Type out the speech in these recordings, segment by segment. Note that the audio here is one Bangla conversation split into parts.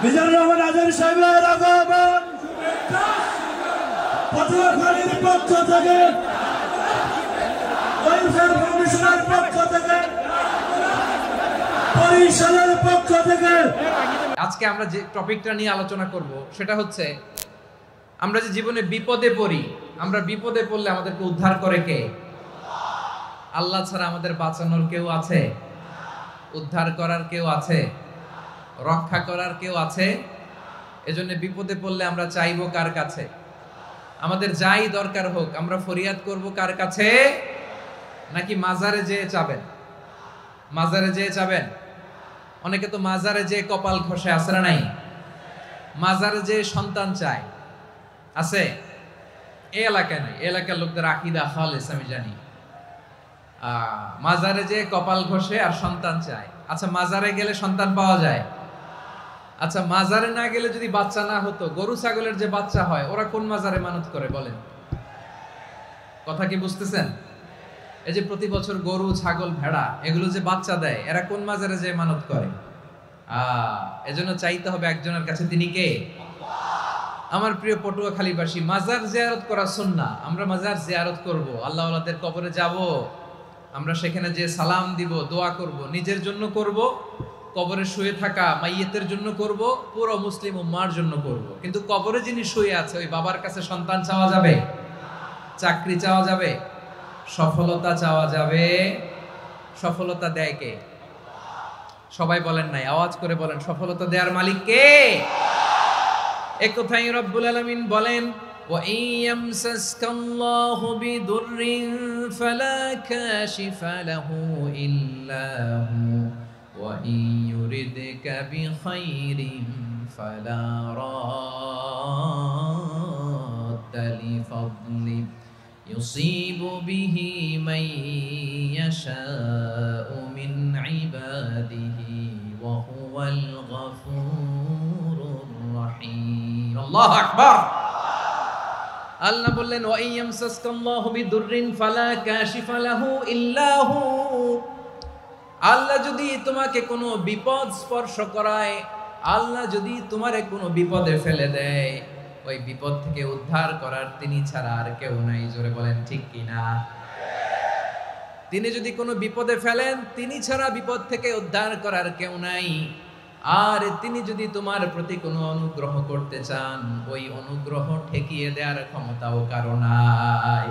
মিজানুর রহমান আজারি সাহেবের আগমন পটুয়াখালীর পক্ষ থেকে, কমিশনের পক্ষ থেকে, পরিষদের পক্ষ থেকে। আজকে আমরা যে টপিকটা নিয়ে আলোচনা করব সেটা হচ্ছে, আমরা যে জীবনে বিপদে পড়ি, আমরা বিপদে পড়লে আমাদেরকে উদ্ধার করে কে? আল্লাহ ছাড়া আমাদের বাঁচানোর কেউ আছে? উদ্ধার করার কেউ আছে? রক্ষা করার কেউ আছে? এজন্য বিপদে পড়লে আমরা চাইবো কার কাছে? আমাদের যাই দরকার হোক আমরা ফরিয়াদ করব কার কাছে? নাকি মাজারে যেয়ে চাবেন? মাজারে যেয়ে চাবেন? অনেকে তো মাজারে যেয়ে কপাল ঘষে, আছে না নাই? মাজারে যেয়ে সন্তান চায়, আছে? এই এলাকায় নাই, এলাকার লোকদের আকীদা খালেস আমি জানি। মাজারে যেয়ে কপাল ঘষে আর সন্তান চায়। আচ্ছা, মাজারে গেলে সন্তান পাওয়া যায়? আচ্ছা, মাজারে না গেলে যদি বাচ্চা না হতো, গরু ছাগলের যে বাচ্চা হয় ওরা কোন মাজারে মানত করে বলেন? কথা কি বুঝতেছেন? এই যে প্রতি বছর গরু ছাগল ভেড়া এগুলো যে বাচ্চা দেয়, এরা কোন মাজারে যে মানত করে? এজন্য চাইতে হবে একজনের কাছে, তিনি কে? আমার প্রিয় পটুয়াখালীবাসী, মাজার জিয়ারত করা সুন্নাহ। আমরা মাজার জিয়ারত করব, আল্লাহ ওয়ালাদের কবরে যাব, আমরা সেখানে যে সালাম দিব, দোয়া করব, নিজের জন্য করব, কবরে শুয়ে থাকা মাইয়েতের জন্য করব, পুরো মুসলিম উম্মার জন্য করব। কিন্তু কবরে যিনি শুয়ে আছে ওই বাবার কাছে সন্তান চাওয়া যাবে? চাকরি চাওয়া যাবে? সফলতা চাওয়া যাবে? সফলতা দেয় কে? সবাই বলেন নাই, আওয়াজ করে বলেন, সফলতা দেওয়ার মালিক কে? এক কথাই রব্বুল আলামিন বলেন, ওয়া ইয়ামসাসকাল্লাহু বিদুররিন ফালা কাশিফা লাহু ইল্লা হু ওয়া ইয়ুরিদকা বিখাইরিন ফালা রাদ্দা লিফাদলি ইউসিবু বিহি মান ইয়াশাউ মিন ইবাদিহি ওয়া হুয়াল গফুরুর রহিম। আল্লাহু আকবার। আল্লাহ বললেন, ওয়া ইয়ামসাসকাল্লাহু বিদুররিন ফালা কাশিফা লাহু ইল্লা হু। আল্লাহ যদি তোমাকে কোনো বিপদ স্পর্শ করায়, আল্লাহ যদি তোমারে কোনো বিপদে ফেলে দেয়, ওই বিপদ থেকে উদ্ধার করার তিনি ছাড়া আর কেউ নাই। জোরে বলেন ঠিক কিনা? তিনি যদি কোনো বিপদে ফেলেন, তিনি ছাড়া বিপদ থেকে উদ্ধার করার কেউ নাই। আর তিনি যদি তোমার প্রতি কোনো অনুগ্রহ করতে চান, ওই অনুগ্রহ ঠেকিয়ে দেওয়ার ক্ষমতাও কারো নাই।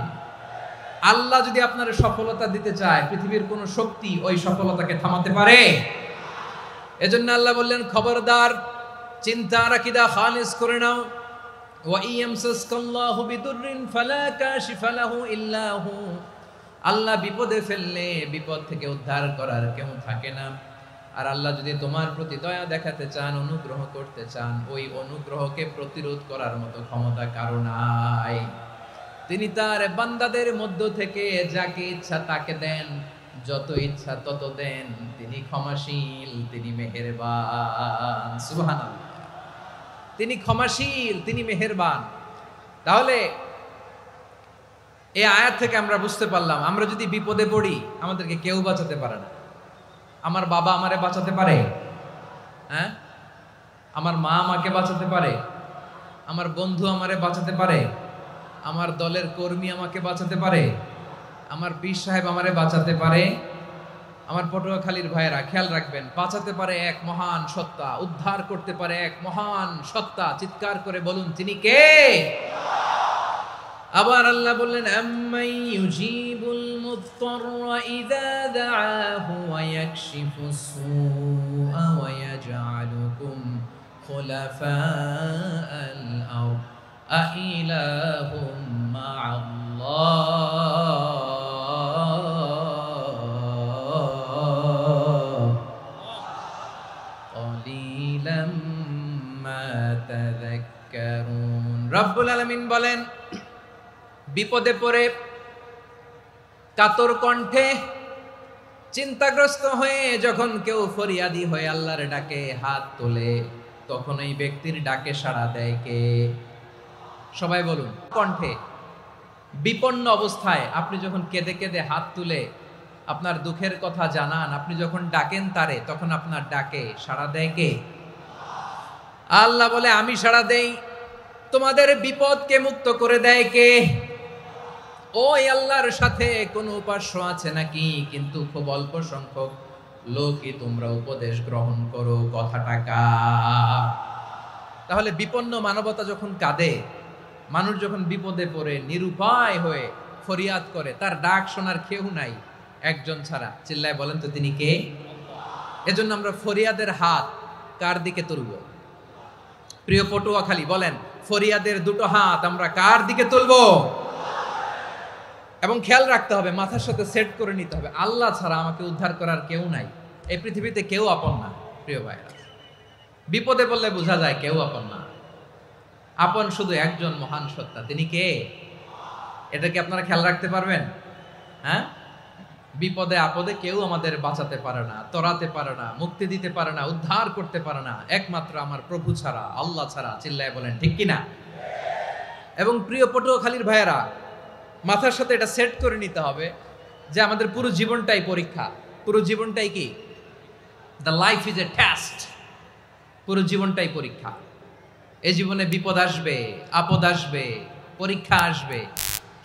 আল্লাহ যদি আপনার সফলতা দিতে চায়, পৃথিবীর কোন শক্তি ওই সফলতাকে থামাতে পারে? এজন্য আল্লাহ বললেন, খবরদার, চিন্তা আর আকীদা খালিস করে নাও। ওয়া ইয়ামসাসকাল্লাহু বিদুররিন ফালা কাশিফা লাহু ইল্লা হু। আল্লাহ বিপদে ফেললে বিপদ থেকে উদ্ধার করার কেউ থাকে না। আর আল্লাহ যদি তোমার প্রতি দয়া দেখাতে চান, অনুগ্রহ করতে চান, ওই অনুগ্রহকে প্রতিরোধ করার মতো ক্ষমতা কারো নাই। তিনি তার বান্দাদের মধ্য থেকে যাকে ইচ্ছা তাকে দেন, যত ইচ্ছা তত দেন। তিনি ক্ষমাশীল, তিনি মেহেরবান। সুবহানাল্লাহ। তিনি ক্ষমাশীল, তিনি মেহেরবান। তাহলে এই আয়াত থেকে আমরা বুঝতে পারলাম, আমরা যদি বিপদে পড়ি আমাদেরকে কেউ বাঁচাতে পারে না। আমার বাবা আমারে বাঁচাতে পারে? হ্যাঁ? আমার মা আমাকে বাঁচাতে পারে? আমার বন্ধু আমারে বাঁচাতে পারে? আমার দলের কর্মী আমাকে বাঁচাতে পারে? আমার পীর সাহেব আমারে বাঁচাতে পারে? আমার পটুয়াখালীর ভাইয়েরা খেয়াল রাখবেন, বাঁচাতে পারে এক মহান সত্তা, উদ্ধার করতে পারে এক মহান সত্তা। চিৎকার করে বলুন, তিনি কে? আবার আল্লাহ বললেন, আম্মাই ইউজিবুল মুত্তাররা ইযা দাআহু ওয়া ইয়াকশিফুস সুআ ওয়া ইয়াজআলুকুম খুলাফাআল আরদ আইলাহুম মা'আল্লাহ ক্বালিলাম মা তাযাক্কারুন। রব্বুল আলামিন বলেন, বিপদে পড়ে কাতর কণ্ঠে চিন্তাগ্রস্ত হয়ে যখন কেউ ফরিয়াদি হয়ে আল্লাহর ডাকে হাত তোলে, তখন এই ব্যক্তির ডাকে সাড়া দেয় কে? সবাই বলুন কণ্ঠে। বিপন্ন অবস্থায় আপনি যখন কেঁদে কেঁদে হাত তুলে আপনার দুঃখের কথা জানান, আপনি যখন ডাকেন তারে, তখন আপনার ডাকে সাড়া দেয় কে? আল্লাহ বলে আমি সাড়া দেই। তোমাদের বিপদকে মুক্ত করে দেয় কে? ওই আল্লাহর সাথে কোনো উপাস্য আছে নাকি? কিন্তু খুব অল্প সংখ্যক লোকই তোমরা উপদেশ গ্রহণ করো। কথাটা কার? তাহলে বিপন্ন মানবতা যখন কাঁদে, মানুষ যখন বিপদে পড়ে নিরুপায় হয়ে ফরিয়াদ করে, তার ডাক শোনার কেউ নাই একজন ছাড়া। চিল্লায় বলেন তো তিনি কে? এজন্য আমরা ফরিয়াদের হাত কার দিকে তুলব? প্রিয় পটুয়াখালী বলেন, ফরিয়াদের দুটো হাত আমরা কার দিকে তুলব? এবং খেয়াল রাখতে হবে, মাথার সাথে সেট করে নিতে হবে, আল্লাহ ছাড়া আমাকে উদ্ধার করার কেউ নাই। এই পৃথিবীতে কেউ আপন না। প্রিয় ভাইরা, বিপদে বললে বোঝা যায় কেউ আপন না। আপন শুধু একজন মহান সত্তা, তিনি কে? এটা কি আপনারা খেয়াল রাখতে পারবেন? হ্যাঁ, বিপদে আপদে কেউ আমাদের বাঁচাতে পারে না, তরাতে পারে না, মুক্তি দিতে পারে না, উদ্ধার করতে পারে না, একমাত্র আমার প্রভু ছাড়া, আল্লাহ ছাড়া। চিল্লায় বলেন ঠিক কিনা? এবং প্রিয় পটুয়াখালীর ভাইয়েরা, মাথার সাথে এটা সেট করে নিতে হবে যে আমাদের পুরো জীবনটাই পরীক্ষা। পুরো জীবনটাই কি? The life is a test. পুরো জীবনটাই পরীক্ষা। এই জীবনে বিপদ আসবে, আপদ আসবে, পরীক্ষা আসবে,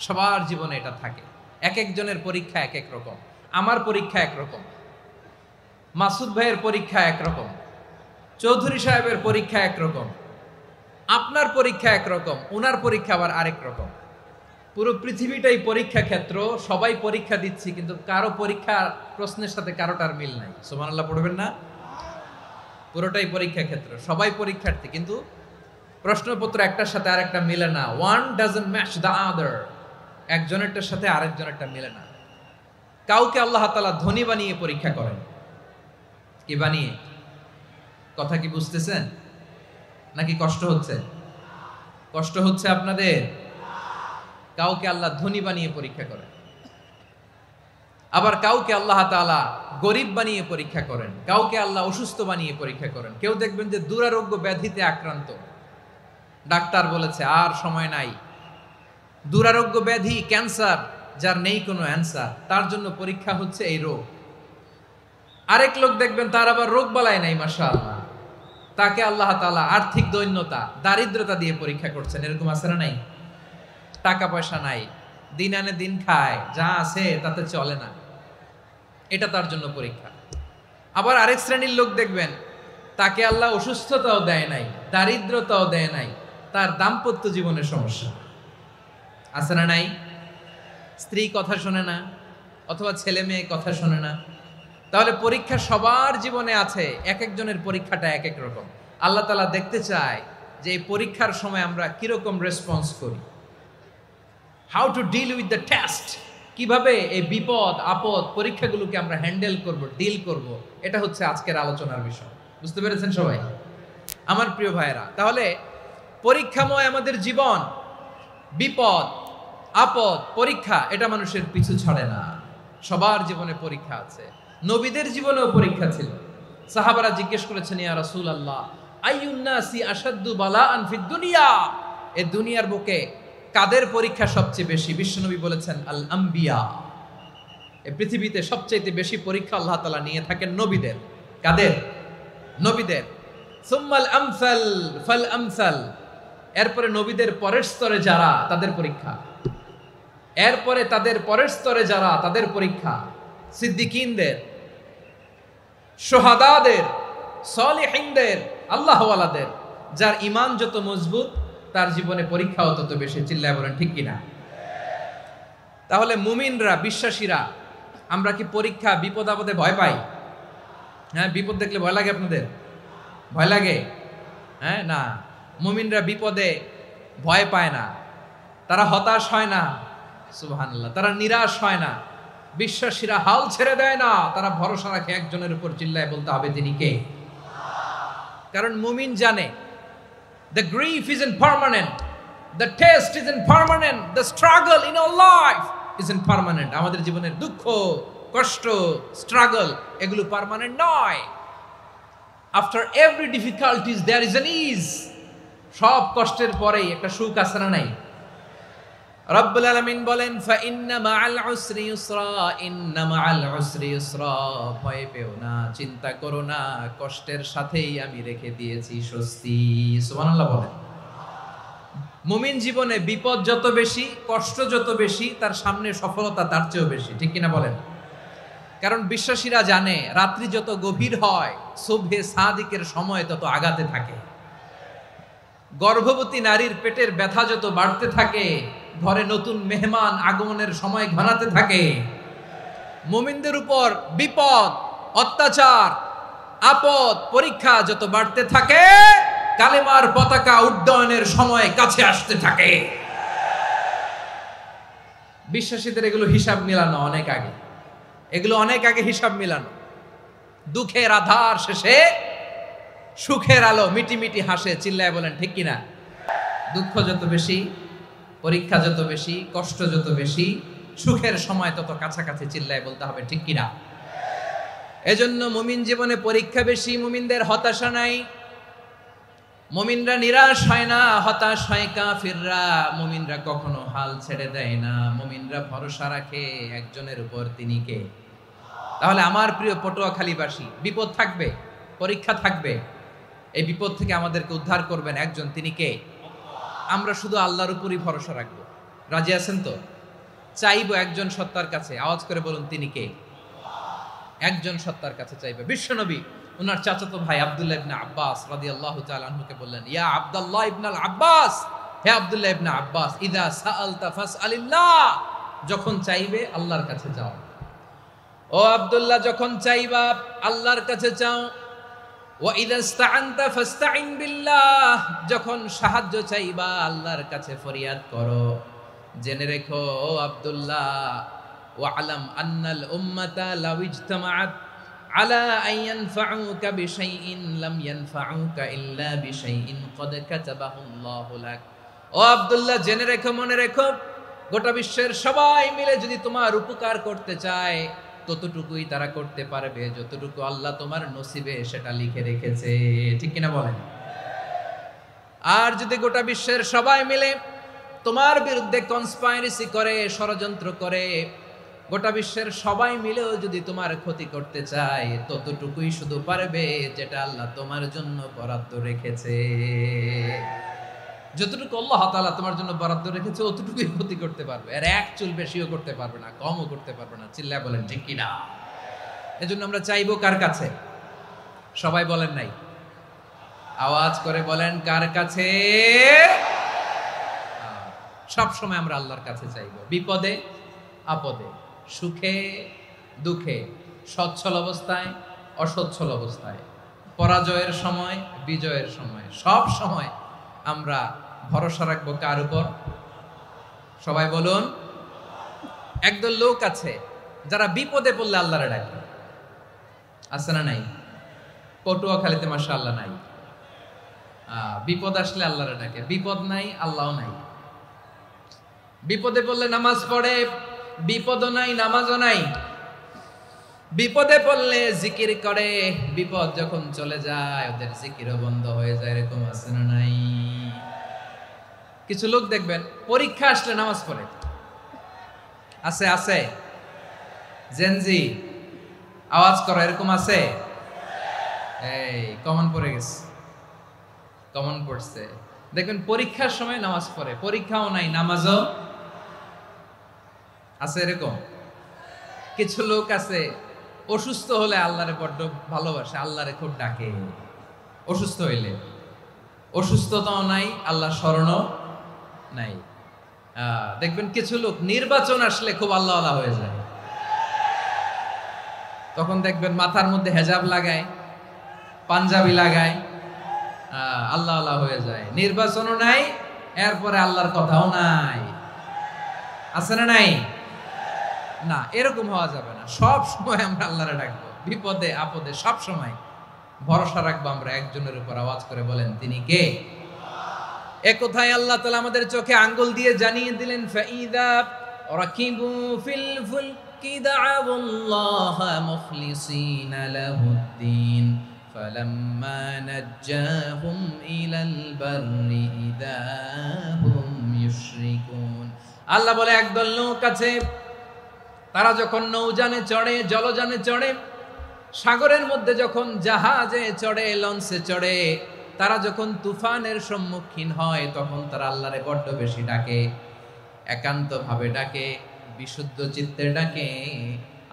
সবার জীবনে এটা থাকে। এক একজনের পরীক্ষা এক এক রকম। আমার পরীক্ষা একরকম, মাসুদ ভাইয়ের পরীক্ষা একরকম, চৌধুরী সাহেবের পরীক্ষা একরকম, আপনার পরীক্ষা একরকম, ওনার পরীক্ষা আবার আরেক রকম। পুরো পৃথিবীটাই পরীক্ষা ক্ষেত্র, সবাই পরীক্ষা দিচ্ছি, কিন্তু কারো পরীক্ষা প্রশ্নের সাথে কারোটার মিল নাই। সুবহানাল্লাহ পড়বেন না? পুরোটাই পরীক্ষা ক্ষেত্র, সবাই পরীক্ষার্থী, কিন্তু প্রশ্নপত্র একটার সাথে আরেকটা মিলে না। One doesn't match the other. একজনেরটার সাথে আরেকজনেরটা মিলে না। কাউকে আল্লাহ তাআলা ধনী বানিয়ে পরীক্ষা করেন। কি বানিয়ে? কথা কি বুঝতেছেন নাকি কষ্ট হচ্ছে? কষ্ট হচ্ছে আপনাদের? কাউকে আল্লাহ ধনী বানিয়ে পরীক্ষা করেন, আবার কাউকে আল্লাহ তাআলা গরিব বানিয়ে পরীক্ষা করেন, কাউকে আল্লাহ অসুস্থ বানিয়ে পরীক্ষা করেন। কেউ দেখবেন যে দুরারোগ্য ব্যাধিতে আক্রান্ত, ডাক্তার বলেছে আর সময় নাই, দুরারোগ্য ব্যাধি, ক্যান্সার, যার নেই কোনো অ্যান্সার, তার জন্য পরীক্ষা হচ্ছে এই রোগ। আরেক লোক দেখবেন তার আবার রোগ বালাই নাই, মাশাআল্লাহ, তাকে আল্লাহ তাআলা আর্থিক দৈন্যতা, দারিদ্রতা দিয়ে পরীক্ষা করছেন। এরকম আছে না নাই? টাকা পয়সা নাই, দিন আনে দিন খায়, যা আছে তাতে চলে না, এটা তার জন্য পরীক্ষা। আবার আরেক শ্রেণীর লোক দেখবেন তাকে আল্লাহ অসুস্থতাও দেয় নাই, দারিদ্রতাও দেয় নাই, তার দাম্পত্য জীবনের সমস্যা আছে না নাই? স্ত্রী কথা শোনে না, অথবা ছেলে মেয়ে কথা শোনে না। তাহলে পরীক্ষা সবার জীবনে আছে, এক একজনের পরীক্ষাটা এক এক রকম। আল্লাহ তাআলা দেখতে চায় যে এই পরীক্ষার সময় আমরা কিরকম রেসপন্স করি। How to deal with the test, কিভাবে এই বিপদ আপদ পরীক্ষাগুলোকে আমরা হ্যান্ডেল করব, ডিল করব, এটা হচ্ছে আজকের আলোচনার বিষয়। বুঝতে পেরেছেন সবাই আমার প্রিয় ভাইয়েরা? তাহলে পরীক্ষাময় আমাদের জীবন, বিপদ আপদ পরীক্ষা, এটা মানুষের পিছু ছাড়ে না। সবার জীবনে পরীক্ষা আছে। নবীদের জীবনেও পরীক্ষা ছিল। সাহাবারা জিজ্ঞেস করেছেন, ইয়া রাসূলুল্লাহ, আইয়ুন নাসি আশাদ্দু বালাআন ফিদ দুনিয়া, এই দুনিয়ার বুকে কাদের পরীক্ষা সবচেয়ে বেশি? বিশ্বনবী বলেছেন, আল আম্বিয়া। এই পৃথিবীতে সবচেয়ে বেশি পরীক্ষা আল্লাহ তাআলা নিয়ে থাকেন নবীদের। কাদের? নবীদের। সুম্মাল আমসাল ফাল আমসাল, এরপরে নবীদের পরের স্তরে যারা, তাদের পরীক্ষা। এরপরে তাদের পরের স্তরে যারা, তাদের পরীক্ষা। সিদ্দিকিনদের, শুহাদাদের, সালিহিনদের, আল্লাহওয়ালাদের। যার ঈমান যত মজবুত, তার জীবনে পরীক্ষাও তত বেশি। চিল্লায় বলেন ঠিক কিনা? তাহলে মুমিনরা, বিশ্বাসীরা, আমরা কি পরীক্ষা বিপদ আপদে ভয় পাই? হ্যাঁ, বিপদ দেখলে ভয় লাগে আপনাদের? ভয় লাগে? হ্যাঁ, না, মুমিনরা বিপদে ভয় পায় না, তারা হতাশ হয় না, সুবহানাল্লাহ, তারা নিরাশ হয় না। বিশ্বাসীরা হাল ছেড়ে দেয় না, তারা ভরসা রাখে একজনের উপর। চিল্লায় বলতে হবে তিনি কে? কারণ মুমিন জানে the grief isn't permanent, the test isn't permanent, the struggle in our life isn't permanent. আমাদের জীবনের দুঃখ, কষ্ট, স্ট্রাগল এগুলো পার্মানেন্ট নয়। After every difficulties there is an ease. সব কষ্টের পরেই একটা সুখ আছে না নাই? রব্বুল আলামিন বলেন ফাইন্না মাআল উসরি ইউসরা, ইন্না মাআল উসরি ইউসরা। ভয় পেও না, চিন্তা করো না, কষ্টের সাথেই আমি রেখে দিয়েছি স্বস্তি। সুবহানাল্লাহ বলেন। মুমিন জীবনে বিপদ যত বেশি, কষ্ট যত বেশি, তার সামনে সফলতা তার চেয়েও বেশি, ঠিক কিনা বলেন? কারণ বিশ্বাসীরা জানে রাত্রি যত গভীর হয়, সুবহে সাদিকের সময় তত আগাতে থাকে। গর্ভবতী নারীর পেটের ব্যথা যত বাড়তে থাকে, ঘরে নতুন মেহমান আগমনের সময় ঘনাতে থাকে। মুমিনদের উপর বিপদ, অত্যাচার, আপদ, পরীক্ষা যত বাড়তে থাকে, কালেমার পতাকা উড্ডয়নের সময় কাছে আসতে থাকে। বিশ্বাসীদের এগুলো হিসাব মিলানো অনেক আগে, এগুলো অনেক আগে হিসাব মিলানো। দুঃখের আধার শেষে সুখের আলো মিটিমিটি হাসে, চিল্লায় বলেন ঠিক কিনা? দুঃখ যত বেশি, পরীক্ষা যত বেশি, কষ্ট যত বেশি, সুখের সময় তত কাছাকাছি, চিল্লায় বলতে হবে ঠিক কিনা? এজন্য মুমিন জীবনে পরীক্ষা বেশি, মুমিনদের হতাশা নাই। মুমিনরা নিরাশ হয় না, হতাশ হয় কাফিররা। মুমিনরা কখনো হাল ছেড়ে দেয় না, মুমিনরা ভরসা রাখে একজনের উপর, তিনি কে? তাহলে আমার প্রিয় পটুয়াখালীবাসী, বিপদ থাকবে, পরীক্ষা থাকবে, এই বিপদ থেকে আমাদেরকে উদ্ধার করবেন একজন, তিনি কে? আমরা শুধু আল্লাহর উপরই ভরসা রাখবো। রাজি আছেন তো? চাইবো একজন সত্তার কাছে, আওয়াজ করে বলুন তিনি কে? একজন সত্তার কাছে চাইবে। বিশ্বনবী ওনার চাচাতো ভাই আব্দুল্লাহ ইবনে আব্বাস রাদিয়াল্লাহু তাআলা আনহুকে বললেন, ইয়া আব্দুল্লাহ ইবনুল আব্বাস, হে আব্দুল্লাহ ইবনে আব্বাস, ইযা সাআলতা ফাসআলিল্লাহ, যখন চাইবে আল্লাহর কাছে যাও। ও আব্দুল্লাহ, যখন চাইবা আল্লাহর কাছে চাও। ওয়া ইযা ইসতাআনতা ফাসতাইন বিল্লাহ, যখন সাহায্য চাইবা আল্লাহর কাছে ফরিয়াদ করো। জেনে রেখো ও আব্দুল্লাহ, ওয়া'লাম আন্নাল উম্মাতা লাউ ইজতামাআত আলা আন ইয়ানফাউকা বিশাইইন লাম ইয়ানফাউকা ইল্লা বিশাইইন ক্বাদ কাতাবাহু আল্লাহু লাক। ও আব্দুল্লাহ, জেনে রেখো, মনে রেখো, গোটা বিশ্বের সবাই মিলে যদি তোমার উপকার করতে চায়, ততটুকুই তারা করতে পারবে যতটুকু আল্লাহ তোমার নসিবে সেটা লিখে রেখেছে, ঠিক কিনা বলেন? আর যদি গোটা বিশ্বের সবাই মিলে তোমার বিরুদ্ধে কনস্পাইরেসি করে, ষড়যন্ত্র করে, গোটা বিশ্বের সবাই মিলেও যদি তোমার ক্ষতি করতে চায়, ততটুকুই শুধু পারবে যেটা আল্লাহ তোমার জন্য বরাদ্দ রেখেছে। যতটুকু আল্লাহ তাআলা তোমার জন্য বরাদ্দ রেখেছে অতটুকুই ক্ষতি করতে পারবে, আর এক চুল বেশিও করতে পারবে না, কমও করতে পারবে না, চিল্লায় বলেন ঠিক কিনা? এজন্য আমরা চাইবো কার কাছে? সবাই বলেন নাই, আওয়াজ করে বলেন কার কাছে? সব সময় আমরা আল্লাহর কাছে চাইবো, বিপদে আপদে, সুখে দুঃখে, সচ্ছল অবস্থায় অসচ্ছল অবস্থায়, পরাজয়ের সময় বিজয়ের সময়, সব সময় আমরা ভরসা রাখবো কার উপর? সবাই বলুন। একদল লোক আছে যারা বিপদে পড়লে আল্লাহরে ডাকে, আছে না নাই? পটুয়াখালীতে মাশাআল্লাহ নাই। বিপদ আসলে আল্লাহরে ডাকে, বিপদ নাই আল্লাহও নাই। বিপদে পড়লে নামাজ পড়ে, বিপদও নাই নামাজও নাই। বিপদে পড়লে জিকির করে, বিপদ যখন চলে যায় ওদের জিকিরও বন্ধ হয়ে যায়, এরকম আছে না নাই? কিছু লোক দেখবেন পরীক্ষা আসলে নামাজ পড়ে, আছে আছে? জেনজি আওয়াজ করো, এরকম আছে? এই কমন পড়ে গেছে, কমন পড়ছে। দেখবেন পরীক্ষার সময় নামাজ পড়ে, পরীক্ষাও নাই নামাজও আছে, এরকম। কিছু লোক আছে অসুস্থ হলে আল্লাহরে বড্ড ভালোবাসে, আল্লাহরে খুব ডাকে। অসুস্থ হইলে অসুস্থতাও নাই, আল্লাহ স্মরণও নাই। দেখবেন কিছু লোক নির্বাচন আসলে খুব আল্লাহ আল্লাহ হয়ে যায়, তখন দেখবেন মাথার মধ্যে হেজাব লাগায়, পাঞ্জাবি লাগায়, আল্লাহ আল্লাহ হয়ে যায়। নির্বাচনও নাই, এরপরে আল্লাহর কথাও নাই, আছে না নাই? না, এরকম হওয়া যাবে না। সব সময় আমরা আল্লাহরে ডাকবো, বিপদে আপদে সব সময় ভরসা রাখবো আমরা একজনের উপর। আওয়াজ করে বলেন তিনি কে? এ কথাই আল্লাহ তাআলা আমাদের চোখে আঙ্গুল দিয়ে জানিয়ে দিলেন, ফাইদা রাকিবু ফিল دعوا الله مخلصين له الدين فلما نجاهم إلى البر إذا هم يشركون আল্লাহ বলে একদল লোক আছে তারা যখন নৌযানে চড়ে জলযানে চড়ে সাগরের মধ্যে যখন জাহাজে চড়ে লঞ্চে চড়ে তারা যখন তুফানের সম্মুখীন হয় তখন তারা আল্লাহরে বড্ড বেশি ডাকে একান্তভাবে ডাকে বিশুদ্ধ চিত্তে ডাকে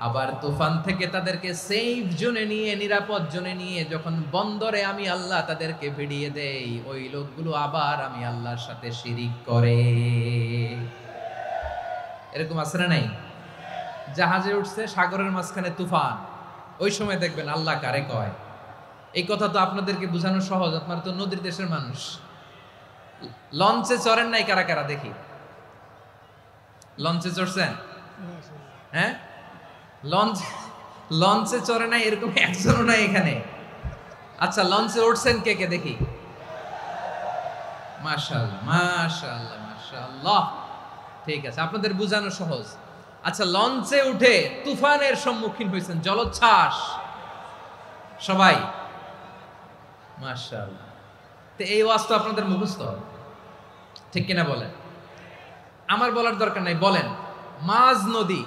আবার তুফান থেকে তাদেরকে সেফ জোনে নিয়ে নিরাপদ জোনে নিয়ে যখন বন্দরে আমি আল্লাহ তাদেরকে ভিড়িয়ে দেই ওই লোকগুলো আবার আমি আল্লাহর সাথে শিরিক করে এরকম আছে না নাই জাহাজে উঠছে সাগরের মাঝখানে তুফান ওই সময় দেখবেন আল্লাহ কারে কয় এই কথা তো আপনাদেরকে বোঝানো সহজ আপনারা তো নদীর দেশের মানুষ লঞ্চে চড়েন নাই কারা কারা দেখি লঞ্চে চড়ছেন হ্যাঁ লঞ্চে চড়ে নাই এরকম একজনও নাই এখানে আচ্ছা লঞ্চে উঠছেন কে কে দেখি মাশাআল্লাহ মাশাআল্লাহ মাশাআল্লাহ ঠিক আছে আপনাদের বোঝানো সহজ আচ্ছা লঞ্চে উঠে তুফানের সম্মুখীন হয়েছেন জলোচ্ছ্বাস সবাই মাশাআল্লাহ তো এই ওয়াজ তো আপনাদের মুখস্থ ঠিক কিনা বলেন আমার বলার দরকার নাই বলেন মাঝ নদী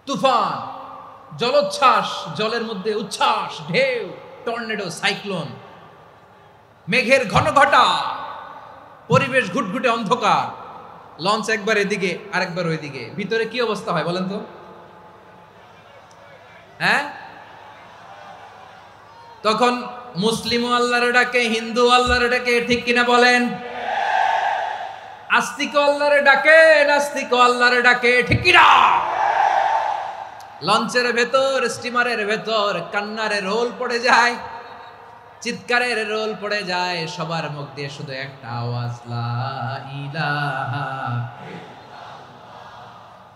তুফান জলোচ্ছ্বাস জলের মধ্যে উচ্ছ্বাস ঢেউ টর্নেডো সাইক্লোন মেঘের ঘনঘটা পরিবেশ ঘুটঘুটে অন্ধকার লঞ্চ একবার এদিকে আরেকবার ওইদিকে ভিতরে কি অবস্থা হয় বলেন তো হ্যাঁ তখন মুসলিম আল্লাহর ডাকে হিন্দু আল্লাহর ডাকে ঠিক কিনা বলেন আস্তিক আল্লাহর ডাকে নাস্তিক আল্লাহর ডাকে ঠিক কিনা লঞ্চের ভেতর স্টিমারের ভেতর কান্নারে রোল পড়ে যায় চিৎকারের রোল পড়ে যায় সবার মুখ দিয়ে শুধু একটা আওয়াজ লা ইলাহা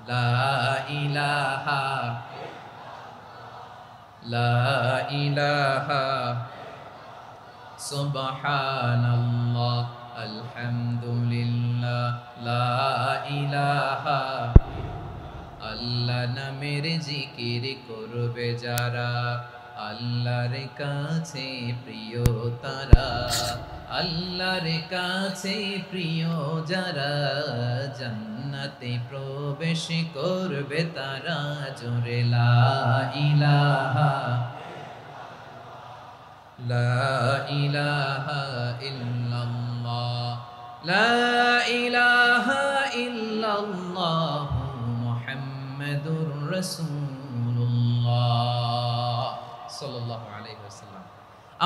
লা ইলাহা লা ইলাহা সুবহানাল্লাহ আলহামদুলিল্লাহ লা ইলাহা আল্লাহ নামের জিকির করবে যারা আল্লাহর কাছে প্রিয় তারা আল্লাহর কাছে প্রিয় যারা জান্নাতে প্রবেশ করবে তারা জোরে লা ইলাহা লা ইলাহা ইল্লাল্লাহ লা ইলাহা ইল্লাল্লাহ মুহাম্মাদুর রাসূলুল্লাহ সাল্লাল্লাহু আলাইহি ওয়াসাল্লাম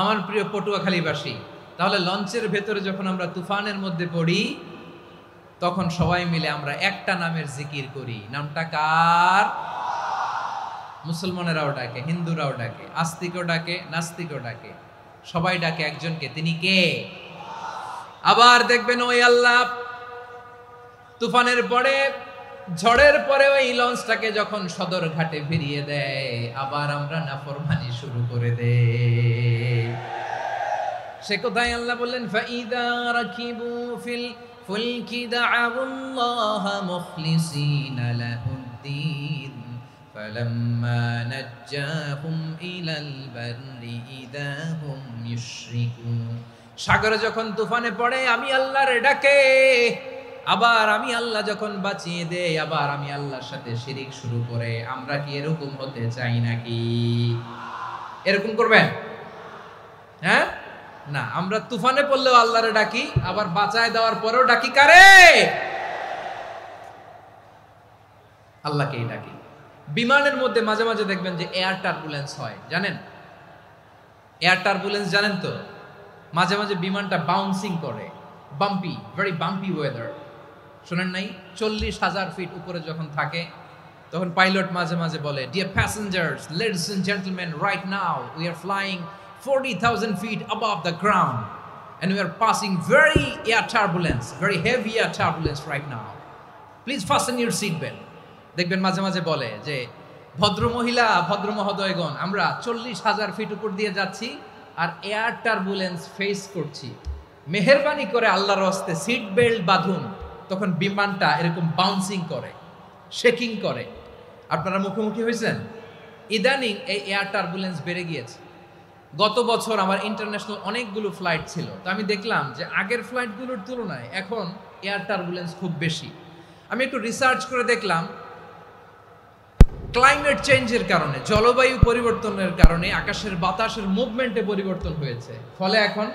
আমার প্রিয় পটুয়াখালীবাসী তাহলে লঞ্চের ভেতরে যখন আমরা তুফানের মধ্যে পড়ি তখন সবাই মিলে আমরা একটা নামের জিকির করি নামটা কার মুসলমানেরাও ডাকে হিন্দুরাও ডাকে আস্তিকও ডাকে নাস্তিকও ডাকে সবাই ডাকে একজনকে তিনি কে আবার দেখবেন ওই আল্লাহ তুফানের পরে ঝড়ের পরে ওই লঞ্চটাকে যখন সদর ঘাটে ফিরিয়ে দেয় আবার আমরা নাফরমানি শুরু করে দেই সে কোথায় আল্লাহ বললেন ফাইদা রাকিবু ফিল ফুলকি দাআউল্লাহ মুখলিসিনা লাহুদ্দিন ফালাম্মা নাজ্জাহুম ইলাল বাররি ইযা হুম ইউশরিকুন সাগরে যখন তুফানে পড়ে আমি আল্লাহর ডাকে আবার আমি আল্লাহ যখন বাঁচিয়ে দেই আবার আমি আল্লাহর সাথে শিরিক শুরু করে আমরা কি এরকম হতে চাই নাকি এরকম করবেন হ্যাঁ না আমরা তুফানে পড়লেও আল্লাহরে ডাকি আবার বাঁচায় দেওয়ার পরেও ডাকি কারে আল্লাহকেই ডাকি বিমানের মধ্যে মাঝে মাঝে দেখবেন যে এয়ার টার্বুলেন্স হয় জানেন এয়ার টার্বুলেন্স জানেন তো মাঝে মাঝে বিমানটা বাউন্সিং করে বাম্পি ভেরি বাম্পি ওয়েদার শুনেন নাই 40,000 ফিট উপরে যখন থাকে তখন পাইলট মাঝে মাঝে বলে dear passengers ladies and gentleman right now we are flying 40,000 feet above the ground and we are passing very heavy air turbulence right now please fasten your seat belt দেখবেন মাঝে মাঝে বলে যে ভদ্র মহিলা ভদ্র মহোদয়গণ আমরা 40,000 ফিট উপর দিয়ে যাচ্ছি আর এয়ার টার্বুলেন্স ফেস করছি মেহেরবানি করে আল্লাহর রাস্তে সিট বেল্ট বাঁধুন তখন বিমানটা এরকম বাউন্সিং করে শেকিং করে। আপনারা মুখোমুখি হয়েছেন? ইদানিং এই এয়ার টার্বুলেন্স বেড়ে গিয়েছে। গত বছর আমার ইন্টারন্যাশনাল অনেকগুলো ফ্লাইট ছিল, তো আমি দেখলাম যে আগের ফ্লাইটগুলোর তুলনায় এখন এয়ার টার্বুলেন্স খুব বেশি। আমি একটু রিসার্চ করে দেখলাম ক্লাইমেট চেঞ্জের কারণে, জলবায়ু পরিবর্তনের কারণে আকাশের বাতাসের মুভমেন্টে পরিবর্তন হয়েছে, ফলে এখন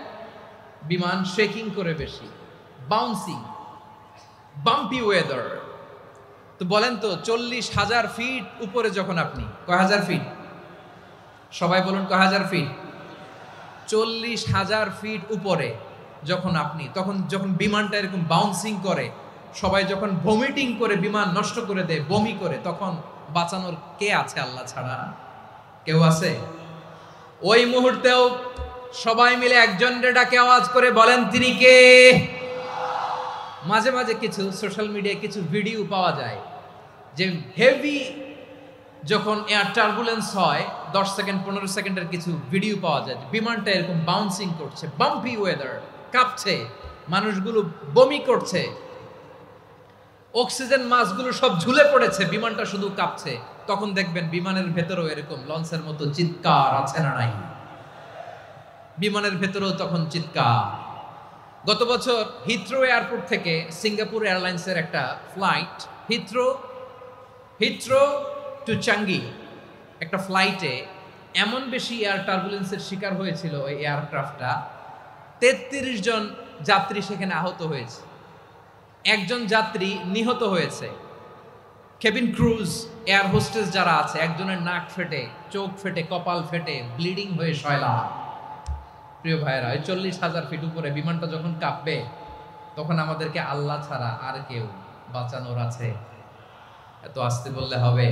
বিমান শেকিং করে বেশি, বাউন্সিং, বাম্পি ওয়েদার। তো বলেন তো 40,000 ফিট উপরে যখন আপনি, কয় হাজার ফিট, সবাই বলুন কয় হাজার ফিট, 40,000 ফিট উপরে যখন আপনি, তখন যখন বিমানটা এরকম বাউন্সিং করে, সবাই যখন ভমিটিং করে বিমান নষ্ট করে দেয়, বমি করে, তখন বাঁচানোর কে আছে আল্লাহ ছাড়া? কেউ আছে? ওই মুহূর্তেও সবাই মিলে একজনের ডাকে আওয়াজ করে বলেন তিনি কে? মাঝে মাঝে কিছু সোশ্যাল মিডিয়ায় কিছু ভিডিও পাওয়া যায় যে হেভি যখন এয়ার টার্বুলেন্স হয় 10 সেকেন্ড 15 সেকেন্ডের কিছু ভিডিও পাওয়া যায়, বিমানটা এরকম বাউন্সিং করছে, বাম্পি ওয়েদার, কাঁপছে, মানুষগুলো বমি করছে, অক্সিজেন মাসগুলো সব ঝুলে পড়েছে, বিমানটা শুধু কাঁপছে। তখন দেখবেন বিমানের ভেতরেও এরকম লঞ্চের মতো চিৎকার আছে না নাই? বিমানের ভেতরেও তখন চিৎকার। গত বছর হিথ্রো এয়ারপোর্ট থেকে সিঙ্গাপুর এয়ারলাইন্সের একটা ফ্লাইট, হিথ্রো টু চাঙ্গি, একটা ফ্লাইটে এমন বেশি এয়ার টার্বুলেন্সের শিকার হয়েছিল ওই এয়ারক্রাফটটা, 33 জন যাত্রী সেখানে আহত হয়েছে, একজন যাত্রী নিহত হয়েছে। কেবিন ক্রুজ, এয়ার হোস্টেস যারা আছে, একজনের নাক ফেটে, চোখ ফেটে, কপাল ফেটে, ব্লিডিং হয়ে শয়লা। প্রিয় ভাইয়েরা, ওই 40,000 ফিট উপরে বিমানটা যখন কাঁপবে, তখন আমাদেরকে আল্লাহ ছাড়া আর কেউ বাঁচানোর আছে? এত আসতে বললে হবে?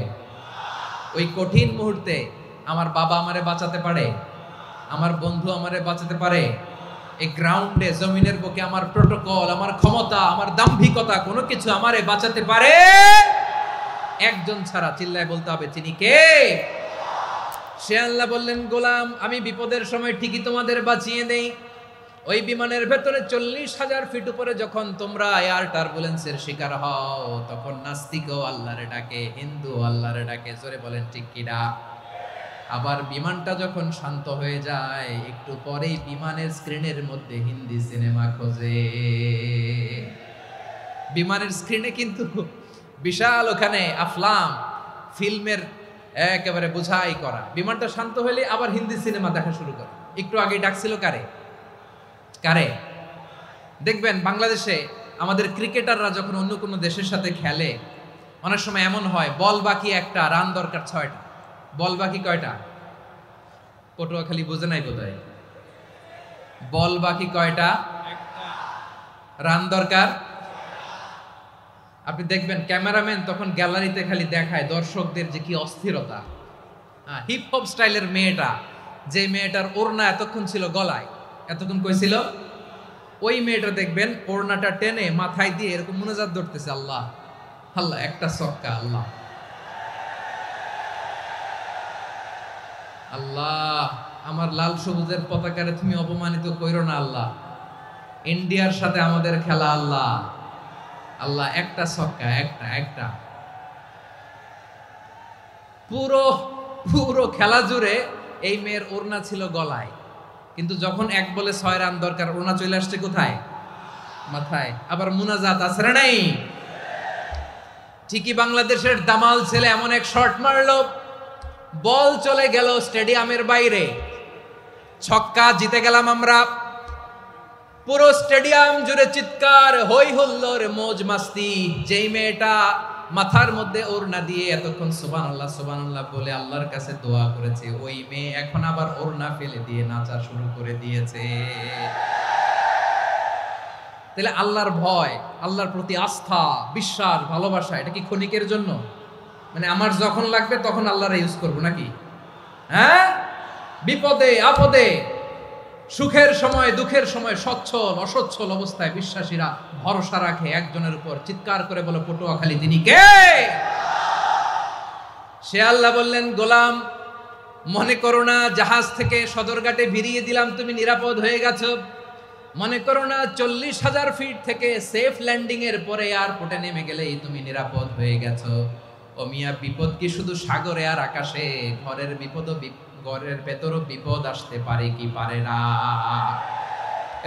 ওই কঠিন মুহূর্তে আমার বাবা আমারে বাঁচাতে পারে, আমার বন্ধু আমারে বাঁচাতে পারে। এই গ্রাউন্ডে, জমিনের বুকে আমার প্রোটোকল, আমার ক্ষমতা, আমার দাম্ভিকতা, কোনো কিছু আমারে বাঁচাতে পারে একজন ছাড়া। চিল্লায় বলতে হবে তিনি কে? সে আল্লাহ বললেন, গোলাম আমি বিপদের সময় ঠিকই তোমাদের বাঁচিয়ে দেই। ওই বিমানের ভেতরে 40,000 ফিট উপরে যখন তোমরা এয়ার টার্বুলেন্সের শিকার হও, তখন নাস্তিকও আল্লাহরে ডাকে, হিন্দু আল্লাহরে ডাকে, জোরে বলেন ঠিক কিনা? আবার বিমানটা যখন শান্ত হয়ে যায়, একটু পরেই বিমানের স্ক্রিনের মধ্যে হিন্দি সিনেমা খোঁজে। বিমানের স্ক্রিনে কিন্তু বিশাল ওখানে আফলাম ফিল্মের একেবারে বোঝাই করা। বিমানটা শান্ত হলে আবার হিন্দি সিনেমা দেখা শুরু করে। একটু আগে ডাকছিল কারে? দেখবেন বাংলাদেশে আমাদের ক্রিকেটাররা যখন অন্য কোনো দেশের সাথে খেলে, অনেক সময় এমন হয় বল বাকি একটা, রান দরকার 6টা। বল বাকি কয়টা? পটুয়াখালী বোঝে নাই বোধহয়। বল বাকি কয়টা? রান দরকার। আপনি দেখবেন ক্যামেরাম্যান তখন গ্যালারিতে খালি দেখায় দর্শকদের যে কি অস্থিরতা। হিপ হপ স্টাইলের মেয়েটা, যে মেয়েটার ওড়না এতক্ষণ ছিল গলায়, এতক্ষণ কই ছিল, ওই মেয়েটা দেখবেন ওড়নাটা টেনে মাথায় দিয়ে এরকম মুনাজাত ধরতেছে, আল্লাহ আল্লাহ, একটা ছক্কা, আল্লাহ আল্লাহ, আমার লাল সবুজের পতাকারে তুমি অপমানিত কইরো না আল্লাহ, ইন্ডিয়ার সাথে আমাদের খেলা, আল্লাহ আল্লাহ, একটা ছক্কা, একটা। পুরো খেলা জুড়ে এই মেয়ের ওড়না ছিল গলায়, কিন্তু যখন 1 বলে 6 রান দরকার, ওড়না চলে আসছে কোথায়? মাথায়। আবার মুনাজাত আছে না নাই? ঠিকই বাংলাদেশের দামাল ছেলে এমন এক শট মারলো, বল চলে গেল স্টেডিয়ামের বাইরে, ছক্কা, জিতে গেলাম আমরা। পুরো স্টেডিয়াম জুড়ে চিৎকার, হই হুল্লোর, মৌজ মাস্তি। যেই মেয়েটা মাথার মধ্যে ওড়না দিয়ে এতক্ষণ সুবহানাল্লাহ সুবহানাল্লাহ বলে আল্লাহর কাছে দোয়া করেছে, ওই মেয়ে এখন আবার ওড়না ফেলে দিয়ে নাচা শুরু করে দিয়েছে। তাহলে আল্লাহর ভয়, আল্লাহর প্রতি আস্থা, বিশ্বাস, ভালোবাসা, এটা কি ক্ষণিকের জন্য? মানে আমার যখন লাগবে তখন আল্লাহরে ইউজ করবো নাকি? হ্যাঁ, বিপদে আপদে, সুখের সময় দুঃখের সময়, সচ্ছল অসচ্ছল অবস্থায় বিশ্বাসীরা ভরসা রাখে একজনের উপর। চিৎকার করে বলো পটুয়াখালী তিনি কে? সে আল্লাহ বললেন, গোলাম মনে করো না জাহাজ থেকে সদরঘাটে ভিড়িয়ে দিলাম, তুমি নিরাপদ হয়ে গেছো। মনে করো না 40,000 ফিট থেকে সেফ ল্যান্ডিং এর পরে এয়ারপোর্টে নেমে গেলেই তুমি নিরাপদ হয়ে গেছো। ও মিয়া, বিপদ কি শুধু সাগরে আর আকাশে? ঘরের ঘরের ভেতরও বিপদ আসতে পারে কি পারে না?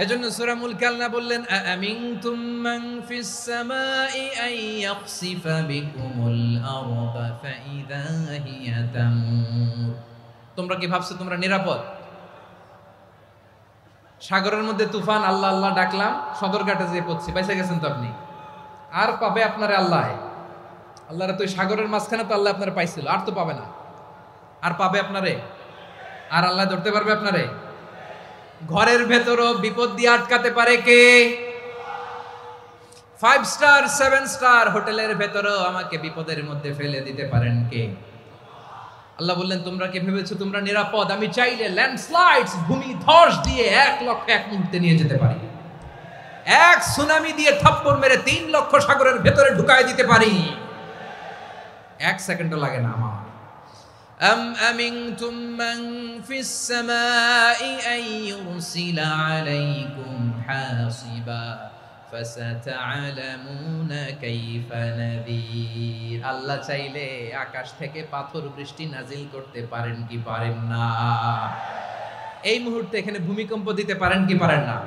এজন্য সূরা মুলক আল্লাহ বললেন, আমিনতুম মান ফিস সামাই আন ইয়াখসিফা বিকুমুল আরদা ফাইযা হিয়া তামুর। তোমরা কি ভাবছো তোমরা নিরাপদ? সাগরের মধ্যে তুফান, আল্লাহ আল্লাহ ডাকলাম, সদরঘাটে যেয়ে পড়ছি, পয়সা গেছেন তো আপনি। আর পাবে আপনারে আল্লাহ? আল্লাহরে তো সাগরের মাঝখানে তো আল্লাহ আপনারে পাইছিল, আর তো পাবে না। আর পাবে আপনারে? আর আল্লাহ ধরতে পারবে আপনারে? ঘরের ভেতরও বিপদ দিয়ে আটকাতে পারে কে? 5 স্টার 7 স্টার হোটেলের ভেতরও আমাকে বিপদের মধ্যে ফেলে দিতে পারেন কে? আল্লাহ বললেন, তোমরা কি ভেবেছো তোমরা নিরাপদ? আমি চাইলে ল্যান্ডস্লাইডস, ভূমি ধস দিয়ে 1 লক্ষ 1 মুহূর্তে নিয়ে যেতে পারি। এক সুনামি দিয়ে থাপ্পড় মেরে 3 লক্ষ সাগরের ভেতরে ঢুকায় দিতে পারি। 1 সেকেন্ডও লাগে না আমার। أم أمنتم من في السماء أن يرسل عليكم حاصبا فستعلمون كيف نذير। আল্লাহ চাইলে আকাশ থেকে পাথর বৃষ্টি নাজিল করতে পারেন কি পারেন না? এই মুহূর্তে এখানে ভূমিকম্প দিতে পারেন কি পারেন না?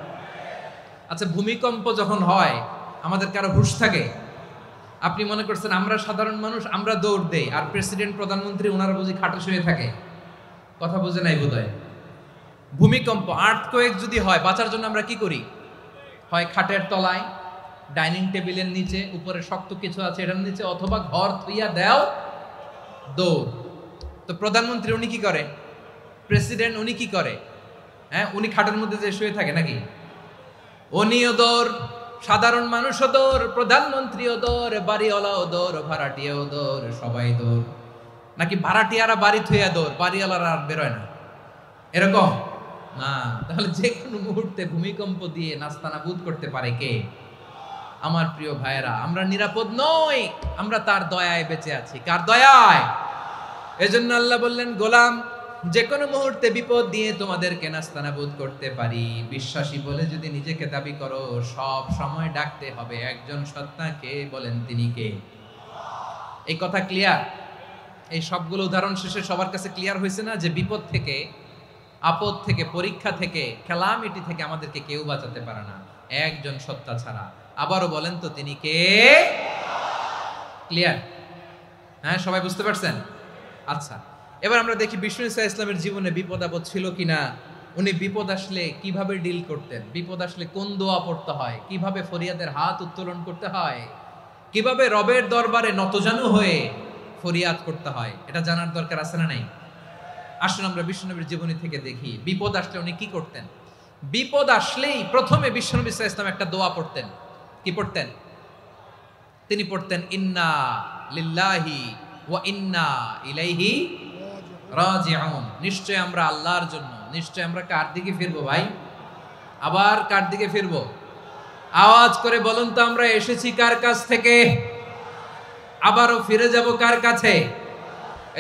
আচ্ছা, ভূমিকম্প যখন হয় আমাদের কারো হুঁশ থাকে? আপনি মনে করছেন আমরা সাধারণ মানুষ, আমরা দৌড় দেই, আর প্রেসিডেন্ট প্রধানমন্ত্রী ওনারা বুঝি খাটে শুয়ে থাকে? কথা বুঝে নাই বোধহয়। ভূমিকম্প, আর্থকোয়েক যদি হয়, বাঁচার জন্য আমরা কি করি? হয় খাটের তলায়, ডাইনিং টেবিলের নিচে, উপরে শক্ত কিছু আছে এটার নিচে, অথবা ঘর থুইয়া দেও দৌড়। তো প্রধানমন্ত্রী উনি কি করে? প্রেসিডেন্ট উনি কি করে? হ্যাঁ, উনি খাটের মধ্যে যে শুয়ে থাকে নাকি? উনিও দৌড়, সাধারণ মানুষও দৌড়, প্রধানমন্ত্রীও দৌড়, বাড়িওয়ালাও দৌড়, ভাড়াটিয়াও দৌড়, সবাই দৌড়। নাকি ভাড়াটিয়ারা বাড়ি থুইয়া দৌড়, বাড়িওয়ালারা আর বেরোয় না? এরকম না। তাহলে যে কোনো মুহূর্তে ভূমিকম্প দিয়ে নাস্তানাবুদ করতে পারে কে? আমার প্রিয় ভাইয়েরা, আমরা নিরাপদ নই, আমরা তার দয়ায় বেঁচে আছি। কার দয়ায়? এজন্য আল্লাহ বললেন, গোলাম, যে কোনো মুহূর্তে বিপদ দিয়ে তোমাদেরকে নাস্তানাবুদ করতে পারি। বিশ্বাসী বলে যদি নিজেকে দাবি করো, সব সময় ডাকতে হবে একজন সত্তাকে। বলেন তিনি কে? এই কথা ক্লিয়ার? এই সবগুলো উদাহরণ শেষে সবার কাছে ক্লিয়ার হয়েছে না যে বিপদ থেকে, আপদ থেকে, পরীক্ষা থেকে, ক্যালামিটি থেকে আমাদেরকে কেউ বাঁচাতে পারে না একজন সত্তা ছাড়া। আবারও বলেন তো তিনি কে? ক্লিয়ার? হ্যাঁ, সবাই বুঝতে পারছেন? আচ্ছা, এবার আমরা দেখি বিষ্ণু ঈসা ইসলামের জীবনে বিপদ আপদ ছিল কিনা। উনি বিপদ আসলে কিভাবে ডিল করতেন, বিপদ আসলে কোন দোয়া পড়তে হয়, কিভাবে ফরিয়াদের হাত উত্তোলন করতে হয়, কিভাবে রবের দরবারে নতজানু হয়ে ফরিয়াদ করতে হয়, এটা জানার দরকার আছে না নাই? আসুন আমরা বিশ্বনবীর জীবনী থেকে দেখি বিপদ আসলে উনি কি করতেন। বিপদ আসলেই প্রথমে বিশ্বনবী সাল্লাল্লাহু আলাইহি ওয়াসাল্লাম একটা দোয়া পড়তেন। কি পড়তেন? তিনি পড়তেন, ইন্না লিল্লাহি ওয়া ইন্না ইলাইহি রাজিউন। নিশ্চয় আমরা আল্লাহর জন্য, নিশ্চয় আমরা কার দিকে ফিরবো ভাই? আবার কার দিকে ফিরবো? আওয়াজ করে বলুন তো, আমরা এসেছি কার কাছ থেকে? আবারও ফিরে যাব কার কাছে?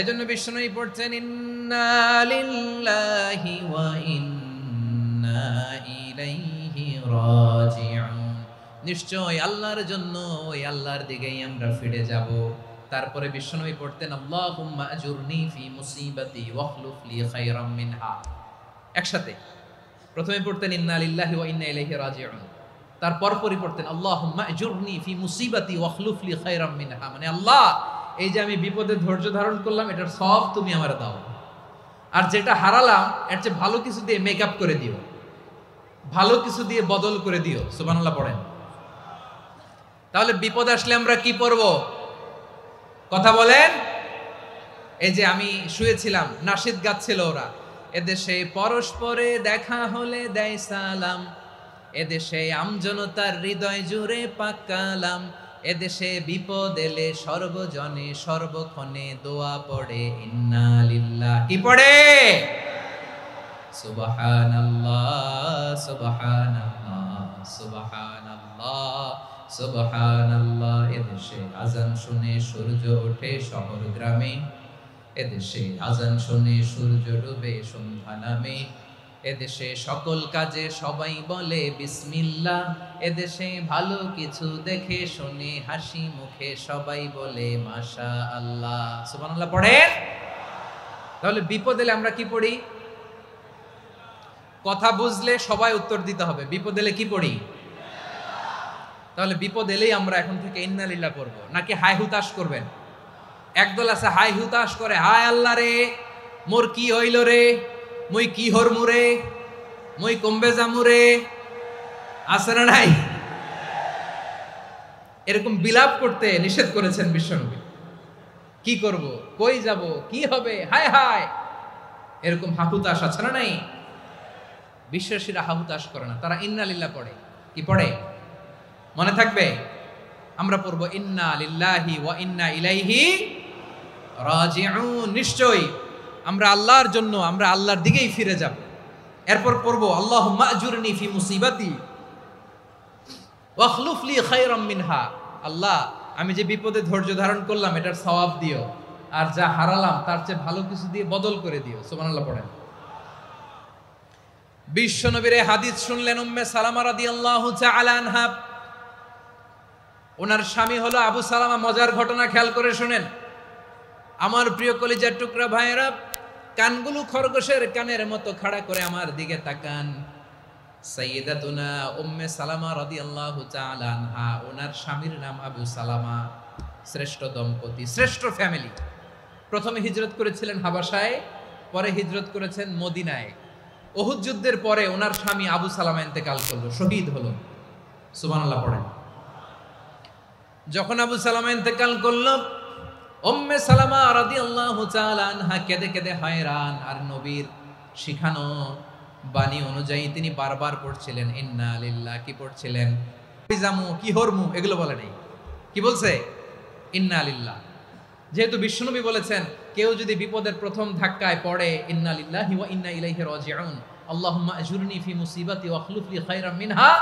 এজন্য বিশ্বনবী পড়ছেন, ইন্না লিল্লাহি ওয়া ইন্না ইলাইহি রাজিউন। নিশ্চয় আল্লাহর জন্য, ওই আল্লাহর দিকেই আমরা ফিরে যাব। তারপরে বিশ্বনবী পড়তেন, আল্লাহুম্মা আজুরনি ফি মুসিবাতি ওয়াখলুফ লি খায়রাম মিনহা। একসাথে প্রথমে পড়তেন ইন্না লিল্লাহি ওয়া ইন্না ইলাইহি রাজিউন, তারপর পরে পড়তেন আল্লাহুম্মা আজুরনি ফি মুসিবাতি ওয়াখলুফ লি খায়রাম মিনহা। মানে আল্লাহ, এই যে আমি বিপদে ধৈর্য ধারণ করলাম, এটার সব তুমি আমারে দাও, আর যেটা হারালাম এর চেয়ে ভালো কিছু দিয়ে মেকআপ করে দিও, ভালো কিছু দিয়ে বদল করে দিও। সুবহানাল্লাহ পড়েন। তাহলে বিপদ আসলে আমরা কি পড়ব? কথা বলেন। এই যে আমি শুয়েছিলাম, নাশিদ গাচ্ছিল ওরা, এদেশে পরস্পরে দেখা হলে দেয় সালাম, এদেশে আমজনতার হৃদয় জুড়ে পাকালাম, এদেশে বিপদ এলে সর্বজনে সর্বক্ষণে দোয়া পড়ে ইন্না লিল্লাহ। কি পড়ে? সুবহানাল্লাহ সুবহানাল্লাহ সুবহানাল্লাহ সুবহানাল্লাহ। এদেশে আজান শুনে সূর্য ওঠে শহর গ্রামে, এদেশে আজান শুনে সূর্য ডুবে সন্ধ্যা নামে, এদেশে সকল কাজে সবাই বলে বিসমিল্লাহ, এদেশে ভালো কিছু দেখে শুনে হাসি মুখে সবাই বলে মাশা আল্লাহ। সুবহানাল্লাহ পড়েন। তাহলে বিপদ এলে আমরা কি পড়ি? কথা বুঝলে সবাই উত্তর দিতে হবে। বিপদ এলে কি পড়ি? তাহলে বিপদ এলেই আমরা এখন থেকে ইন্না লিল্লাহ পড়বো, নাকি হাই হুতাশ করবেন? একদল আছে হাই হুতাশ করে, হায় আল্লাহ রে মোর কি হইল রে, মুই কি হরমু রে, মুই কমবে জামু রে, আছে না নাই? এরকম বিলাপ করতে নিষেধ করেছেন বিশ্বনবী। কি করব, কই যাব, কি হবে, হায় হায়, এরকম হাহুতাশ আছে না নাই? বিশ্বাসীরা হাহুতাশ করে না, তারা ইন্না লিল্লাহ পড়ে। কি পড়ে মনে থাকবে? আমরা পড়বো ইন্না লিল্লাহি ওয়া ইন্না ইলাইহি রাজিউন। নিশ্চয়ই আমরা আল্লাহর জন্য, আমরা আল্লাহর দিকেই ফিরে যাব। এরপর পড়বো আল্লাহুম্মা আজুরনি ফি মুসিবাতি ওয়া আখলুফ লি খায়রাম মিনহা। আল্লাহ, আমি যে বিপদে ধৈর্য ধারণ করলাম এটার সওয়াব দিও, আর যা হারালাম তার চেয়ে ভালো কিছু দিয়ে বদল করে দিও। সুবহানাল্লাহ পড়েন। বিশ্বনবীর হাদিস শুনলেন উম্মে সালামা রাদিয়াল্লাহু তাআলা আনহা। ওনার স্বামী হলো আবু সালামা। মজার ঘটনা খেয়াল করে শুনেন আমার প্রিয় কলিজার টুকরা ভাইয়েরা। কানগুলো খরগোশের কানের মতো খাড়া করে আমার দিকে তাকান। সাইয়্যিদাতুনা উম্মে সালামা রাদিয়াল্লাহু তাআলা আনহা, ওনার স্বামীর নাম আবু সালামা। শ্রেষ্ঠ দম্পতি, শ্রেষ্ঠ ফ্যামিলি। প্রথমে হিজরত করেছিলেন হাবাসায়, পরে হিজরত করেছেন মদিনায়। উহুদ যুদ্ধের পরে ওনার স্বামী আবু সালামা ইন্তেকাল করলো, শহীদ হলো। সুবহানাল্লাহ পড়েন। যখন আবু সালামা ইন্তেকাল করলো, উম্মে সালামা রাদিয়াল্লাহু তাআলা আনহা কেঁদে কেঁদে হয়রান। আর নবীর শিখানো বাণী অনুযায়ী তিনি বারবার পড়ছিলেন ইন্না লিল্লাহ। কি পড়ছিলেন? জামু কি হরমু এগুলো বলে নেই, কি বলছে? ইন্না লিল্লাহ। যেহেতু বিশ্বনবী বলেছেন কেউ যদি বিপদের প্রথম ধাক্কায় পড়ে ইন্না লিল্লাহি ওয়া ইন্না ইলাইহি রাজিউন, আল্লাহুম্মা আজুরনি ফি মুসিবাতি ওয়া আখলুফ লি খায়রাম মিনহা,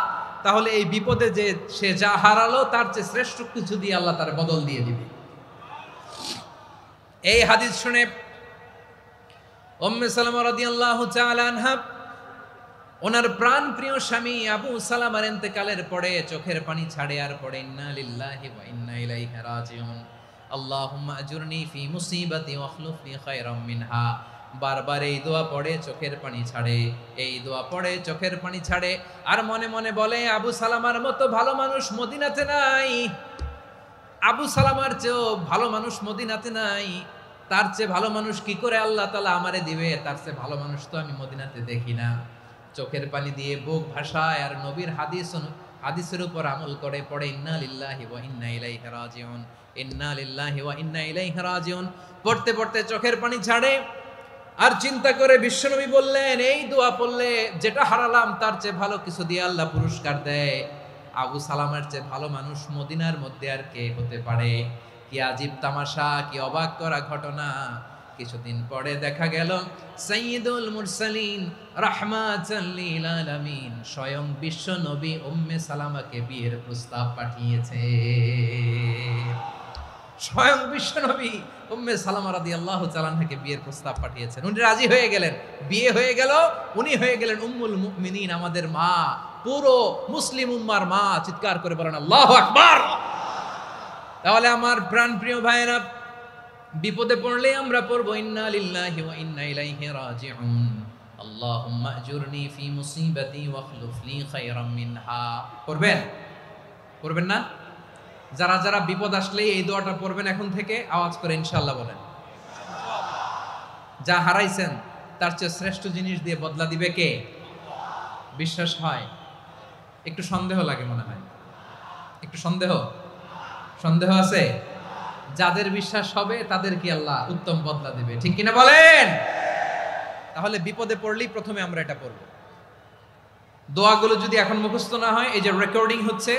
তাহলে এই বিপদে যে সে যা হারালো তার চেয়ে শ্রেষ্ঠ কিছু দিয়ে আল্লাহ তার বদল দিয়ে দিবে। এই হাদিস শুনে উম্মে সালামা রাদিয়াল্লাহু তাআলা আনহা ওনার প্রাণ প্রিয় স্বামী আবু সালামার ইন্তেকালের পরে চোখের পানি ছাড়ে আর পড়ে ইন্না লিল্লাহি ওয়া ইন্না ইলাইহি রাজিউন, আল্লাহুম্মা আজুরনি ফি মুসিবাতি ওয়া আখলুফ লি খায়রাম মিনহা। বারবার এই দোয়া পড়ে চোখের পানি ছাড়ে, এই দোয়া পড়ে চোখের পানি ছাড়ে, আর মনে মনে বলে আবু সালামার মতো ভালো মানুষ মদিনাতে নাই, আবু সালামার চেয়েও ভালো মানুষ মদিনাতে নাই, তার চেয়ে ভালো মানুষ কি করে আল্লাহ তাআলা আমারে দিবে, তার চেয়ে ভালো মানুষ তো আমি মদিনাতে দেখি না। চোখের পানি দিয়ে বুক ভাসায় আর নবীর হাদিসের উপর আমল করে পড়ে ইন্না লিল্লাহি ওয়া ইন্না ইলাইহি রাজিউন, ইন্না লিল্লাহি ওয়া ইন্না ইলাইহি রাজিউন। পড়তে পড়তে চোখের পানি ছাড়ে আর চিন্তা করে বিশ্বনবী বললেন এই দোয়া পড়লে যেটা হারালাম তার চেয়ে ভালো কিছু দিয়ে আল্লাহ পুরস্কার দেয়। আবু সালামার চেয়ে ভালো মানুষ মদিনার মধ্যে আর কে হতে পারে? কি আজীব তামাশা, কি অবাক করা ঘটনা। কিছুদিন পরে দেখা গেল সাইয়্যিদুল মুরসালিন রাহমাতাল লিল আলামিন স্বয়ং বিশ্ব নবী উম্মে সালামাকে বিয়ের প্রস্তাব পাঠিয়েছে। স্বয়ং বিশ্ব নবী উম্মে সালামা রাদিয়াল্লাহু তাআলা আনহাকে বিয়ের প্রস্তাব পাঠিয়েছেন। উনি রাজি হয়ে গেলেন, বিয়ে হয়ে গেল, উনি হয়ে গেলেন উম্মুল মুমিনিন, আমাদের মা, পুরো মুসলিম উম্মার মা। চিৎকার করে বলেন আল্লাহু আকবার। তাহলে আমার প্রাণপ্রিয় ভাইয়েরা, বিপদে পড়লে আমরা পড়বো ইন্না লিল্লাহি ওয়া ইন্না ইলাইহি রাজিউন, আল্লাহুম্মা আজুরনি ফি মুসিবাতি ওয়া আখলুফ লি খায়রাম মিনহা। পড়বেন? পড়বেন না? যারা যারা বিপদ আসলে এই দোয়াটা পড়বেন এখন থেকে আওয়াজ করে ইনশাআল্লাহ বলেন। যা হারাইছেন তার চেয়ে শ্রেষ্ঠ জিনিস দিয়ে বদলা দিবে কে? বিশ্বাস হয়? একটু সন্দেহ লাগে মনে হয়, একটু সন্দেহ আছে? যাদের বিশ্বাস হবে তাদের কি আল্লাহ উত্তম বদলা দিবে, ঠিক কিনা বলেন? তাহলে বিপদে পড়লেই প্রথমে আমরা এটা পড়ব। দোয়াগুলো যদি এখন মুখস্থ না হয়, এই যে রেকর্ডিং হচ্ছে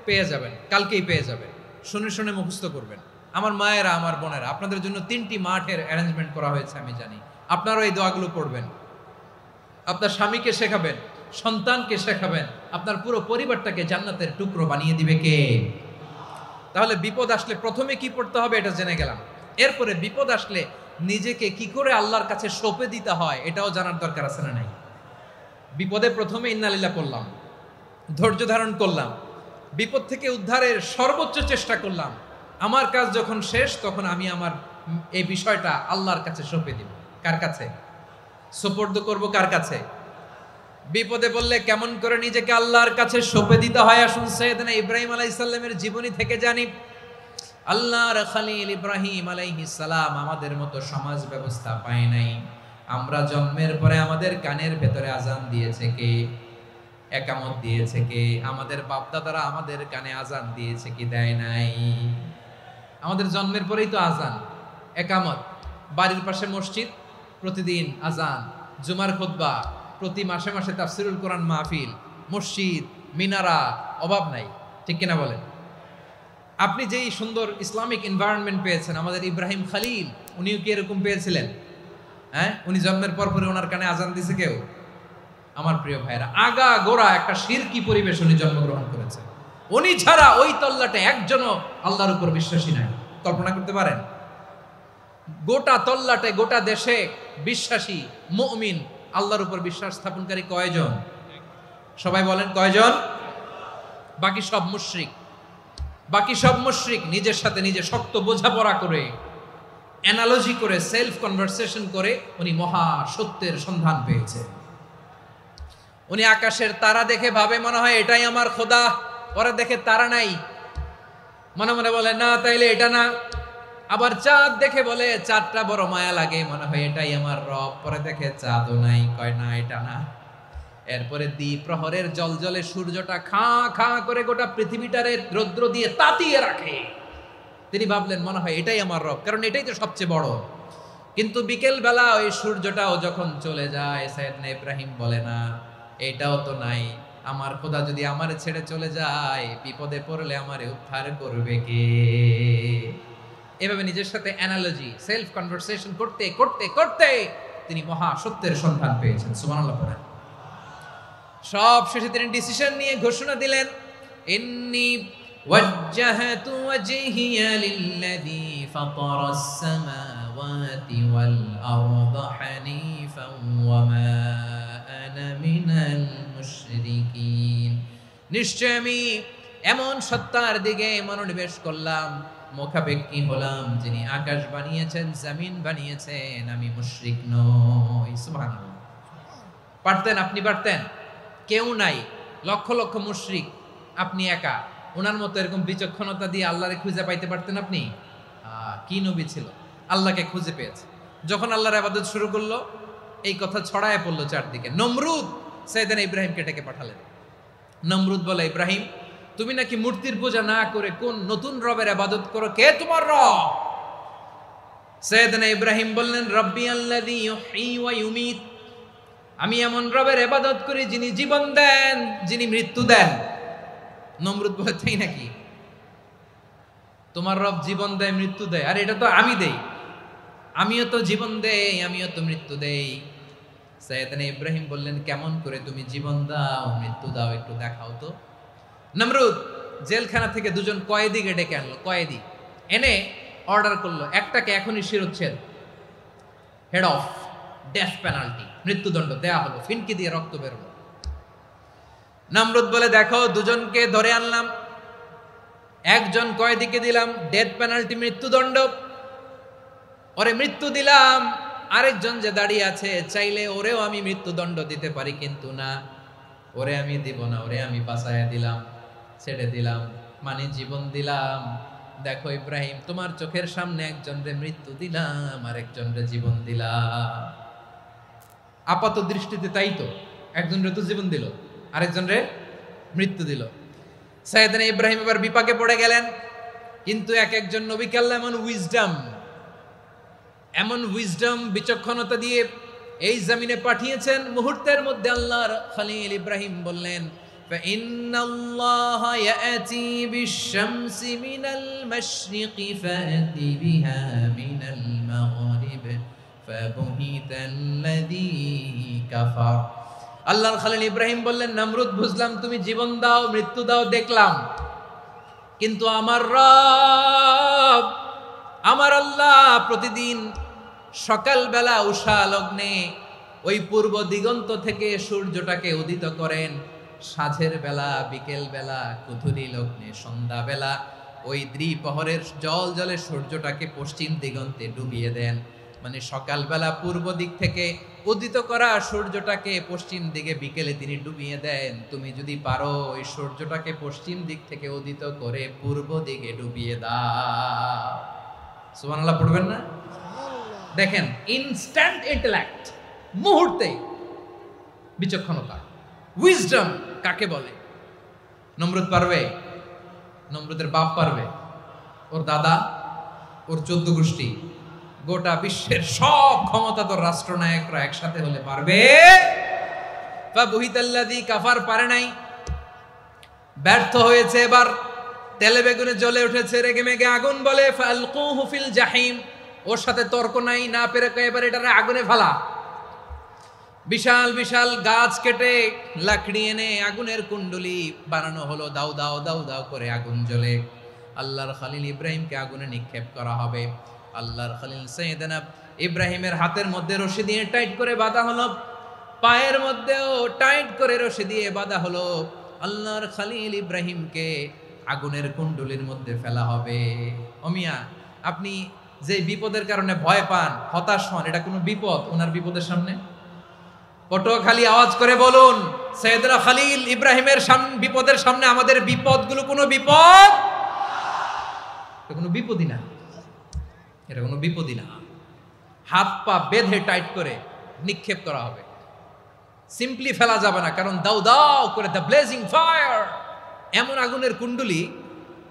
পেয়ে যাবেন, কালকেই পেয়ে যাবেন, শুনে শুনে মুখস্থ করবেন। আমার মায়েরা, আমার বোনেরা, আপনাদের জন্য 3টি মাঠের অ্যারেঞ্জমেন্ট করা হয়েছে, আমি জানি। আপনারাও এই দোয়াগুলো পড়বেন, আপনার স্বামীকে শেখাবেন, সন্তানকে শেখাবেন, আপনার পুরো পরিবারটাকে জান্নাতের টুকরো বানিয়ে দিবে কে? তাহলে বিপদ আসলে প্রথমে কি পড়তে হবে এটা জেনে গেলাম। এরপরে বিপদ আসলে নিজেকে কি করে আল্লাহর কাছে সঁপে দিতে হয় এটাও জানার দরকার আছে না নাই? বিপদে প্রথমে ইন্নালিল্লাহ পড়লাম, ধৈর্য ধারণ করলাম, বিপদ থেকে উদ্ধারের সর্বোচ্চ চেষ্টা করলাম। আমার কাজ যখন শেষ তখন আমি আমার এই বিষয়টা আল্লাহর কাছে সঁপে দিব। কার কাছে সুপর্দ করব? কার কাছে? বিপদে বললে কেমন করে নিজেকে আল্লাহর কাছে সঁপে দিতে হয়, আসুন সাইয়েদনা ইব্রাহিম আলাইহিস সালামের জীবনী থেকে জানি। আল্লাহর খলিল ইব্রাহিম আলাইহিস সালাম আমাদের মতো সমাজ ব্যবস্থা পায় নাই। আমরা জন্মের পরে আমাদের কানের ভেতরে আজান দিয়েছে কে? একামত দিয়েছে কে? আমাদের বাপদাদারা আমাদের কানে আজান দিয়েছে কি? দেয় নাই। আমাদের জন্মের পরেই তো আজান, একামত, বাড়ির পাশে মসজিদ, প্রতিদিন আজান, জুমার খুতবা, প্রতি মাসে মাসে তাফসিরুল কোরআন মাহফিল, মসজিদ, মিনারা, অভাব নাই। ঠিক কিনা বলেন? আপনি যেই সুন্দর ইসলামিক এনভায়রনমেন্ট পেয়েছেন, আমাদের ইব্রাহিম খলিল উনিও কি এরকম পেয়েছিলেন? হ্যাঁ, উনি জন্মের পর পরে ওনার কানে আজান দিছে কেউ? আমার প্রিয় ভাইরা, আগা গোড়া একটা শিরকি পরিবেশ উনি জন্মগ্রহণ করেছে। উনি ছাড়া ওই তল্লাটে একজনও আল্লাহর উপর বিশ্বাসী নাই। কল্পনা করতে পারেন? গোটা তল্লাটে, গোটা দেশে বিশ্বাসী মুমিন, আল্লাহর উপর বিশ্বাস স্থাপনকারী কয়জন? সবাই বলেন কয়জন? বাকি সব মুশরিক। বাকি সব মুশরিক নিজের সাথে নিজে শক্ত বোঝাপড়া করে, অ্যানালজি করে, সেলফ কনভারসেশন করে উনি মহা সত্যের সন্ধান পেয়েছে। উনি আকাশের তারা দেখে ভাবে মনে হয় এটাই আমার খোদা। ওরা দেখে তারা নাই, মনে মনে বলে না তাইলে এটা না। আবার চাঁদ দেখে বলে চাঁদটা বড় মায়া লাগে, মনে হয় এটাই আমার রব। পরে দেখে চাঁদও নাই, কয় না এটা না। এরপরে দ্বিপ্রহরের জলজলে সূর্যটা খাঁ খাঁ করে গোটা পৃথিবীটারে রৌদ্র দিয়ে তাতিয়ে রাখে। তিনি ভাবলেন মনে হয় এটাই আমার রব, কারণ এটাই তো সবচেয়ে বড়। কিন্তু বিকেল বেলা ওই সূর্যটাও যখন চলে যায়, সাইয়েদনা ইব্রাহিম বলে না এটাও তো নাই। আমার খোদা যদি আমারে ছেড়ে চলে যায়, বিপদে পড়লে আমারে উদ্ধার করবে কে? এভাবে নিজের সাথে অ্যানালজি, সেলফ কনভারসেশন করতে করতে করতে তিনি মহা সত্যের সন্ধান পেয়েছেন। সুবহানাল্লাহ পড়েন। সব শেষে তিনি ডিসিশন নিয়ে ঘোষণা দিলেন, ইন্নী ওয়াজ্জাহাতু ওয়াজহিয়া লিল্লাযী ফাতারাস সামাওয়াতি ওয়াল আরদা হানিফান ওয়া মা আনা মিনাল মুশরিকিন। নিশ্চয় আমি এমন সত্তার দিকে মনোনিবেশ করলাম, মুখাপেক্ষী হলাম, যিনি আকাশ বানিয়েছেন, জমিন বানিয়েছেন, আমি মুশরিক নই। সুবহানাল্লাহ। পারতেন? আপনি পারতেন? কেউ নাই, লক্ষ লক্ষ মুশরিক, আপনি একা। ওনার মতো এরকম বিচক্ষণতা দিয়ে আল্লাহরে খুঁজে পাইতে পারতেন আপনি? কি নবী ছিল, আল্লাহকে খুঁজে পেয়েছে। যখন আল্লাহর ইবাদত শুরু করলো, এই কথা ছড়ায় পড়লো চারদিকে। নমরুদ সাইয়েদনা ইব্রাহিমকে ডেকে পাঠালেন। নমরুদ বলে, ইব্রাহিম তুমি নাকি মূর্তির পূজা না করে কোন নতুন রবের ইবাদত করো, কে তোমার রব? সাইয়েদনা ইব্রাহিম বললেন, রব্বি আল্লাযী ইউহয়ী ওয়া ইউমীত, আমি এমন রবের ইবাদত করি যিনি জীবন দেন, যিনি মৃত্যু দেন। নমরুদ বলে, তাই নাকি? তোমার রব জীবন দেয়, মৃত্যু দেয়? আর এটা তো আমি দেই, আমিও তো জীবন দেই, আমিও তো মৃত্যু দেই। সাইয়েদনা ইব্রাহিম বললেন, কেমন করে তুমি জীবন দাও, মৃত্যু দাও, একটু দেখাও তো। নমরুদ জেলখানা থেকে দুজন কয়েদিকে ডেকে আনলো। কয়েদি এনে অর্ডার করলো, একটাকে এখনই শিরোচ্ছেদ, হেড অফ, ডেথ পেনাল্টি, মৃত্যুদণ্ড দেয়া হলো, ফিনকি দিয়ে রক্ত বেরোলো। নমরুদ বলে, দেখো দুজনকে ধরে আনলাম, একজন কয়েদিকে দিলাম ডেথ পেনাল্টি, মৃত্যুদণ্ড, ওরে মৃত্যু দিলাম। আরেকজন যে দাঁড়িয়ে আছে, চাইলে ওরেও আমি মৃত্যুদণ্ড দিতে পারি, কিন্তু না, ওরে আমি দিব না, ওরে আমি বাঁচাইয়া দিলাম, ছেড়ে দিলাম, মানে জীবন দিলাম। দেখো ইব্রাহিম, তোমার চোখের সামনে একজনরে মৃত্যু দিলাম, আর একজনরে জীবন দিলাম। আপাত দৃষ্টিতে তাই তো, একজনরে তো জীবন দিল, আরেকজনরে মৃত্যু দিল। সাইয়েদনা ইব্রাহিম এবার বিপাকে পড়ে গেলেন। কিন্তু এক একজন নবীকে আল্লাহ এমন উইজডম, বিচক্ষণতা দিয়ে এই জমিনে পাঠিয়েছেন। মুহূর্তের মধ্যে আল্লাহর খলিল ইব্রাহিম বললেন, ফাইন্নাল্লাহা ইয়াতি বিশ-শামসি মিনাল মাশরিকি ফাতি বিহা মিনাল মাগরিব ফাবুহিতাল্লাযী কাফার। আল্লাহর খলিল ইব্রাহিম বললেন, নমরুদ বুঝলাম তুমি জীবন দাও, মৃত্যু দাও, দেখলাম, কিন্তু আমার রব, আমার আল্লাহ প্রতিদিন সকালবেলা উষা লগ্নে ওই পূর্ব দিগন্ত থেকে সূর্যটাকে উদিত করেন সাঁঝের বেলা, বিকেল বেলা, কুথুরি লগ্নে, সন্ধ্যা বেলা। ওই দ্বিপ্রহরের জল জলে সূর্যটাকে পশ্চিম দিগন্তে ডুবিয়ে দেন। মানে সকালবেলা পূর্ব দিক থেকে উদিত করা সূর্যটাকে পশ্চিম দিকে বিকেলে তিনি ডুবিয়ে দেন। তুমি যদি পারো ওই সূর্যটাকে পশ্চিম দিক থেকে উদিত করে পূর্ব দিকে ডুবিয়ে দাও। সুবহানাল্লাহ পড়বেন না? দেখেন, ইনস্ট্যান্ট ইন্টেলেক্ট, মুহূর্তে বিচক্ষণতা, উইজডম কাকে বলে? নমরুদ পারবে? নমরুদের বাপ পারবে? ওর দাদা, ওর 14 গোষ্ঠী, গোটা বিশ্বের সব ক্ষমতাধর রাষ্ট্রনায়করা একসাথে হলে পারবে? ফাবুহিতাল্লাযী কাফার, পারে নাই, ব্যর্থ হয়েছে। এবার তেলে বেগুনে জ্বলে উঠেছে, রেগে মেগে আগুন বলে ফালকুহু ফিল জাহিম। ওর সাথে তর্ক নাই, না পেরে এবার এটারে আগুনে ফেলা। বিশাল বিশাল গাছ কেটে লাকড়ি এনে আগুনের কুণ্ডলি বানানো হলো, দাউ দাউ দাউ দাউ করে আগুন জ্বলে। আল্লাহর খলিল ইব্রাহিমকে আগুনে নিক্ষেপ করা হবে। আল্লাহর খলিল সাইয়েদনা ইব্রাহিমের হাতের মধ্যে রশি দিয়ে টাইট করে বাঁধা হলো, পায়ের মধ্যেও টাইট করে রশি দিয়ে বাঁধা হলো। আল্লাহর খলিল ইব্রাহিমকে আগুনের কুণ্ডলির মধ্যে ফেলা হবে। ওমিয়া, আপনি যে বিপদের কারণে ভয় পান, হতাশ হন, এটা কোনো বিপদ ওনার বিপদের সামনে? পটুয়াখালী আওয়াজ করে বলুন, সাইয়েদনা খলিল ইব্রাহিমের বিপদের সামনে আমাদের বিপদগুলো কোনো বিপদ? এটা কোনো বিপদই না, এটা কোনো বিপদই না। হাত পা বেঁধে টাইট করে নিক্ষেপ করা হবে, সিম্পলি ফেলা যাবে না, কারণ দাউ দাউ করে দ্য ব্লেজিং ফায়ার, এমন আগুনের কুণ্ডলি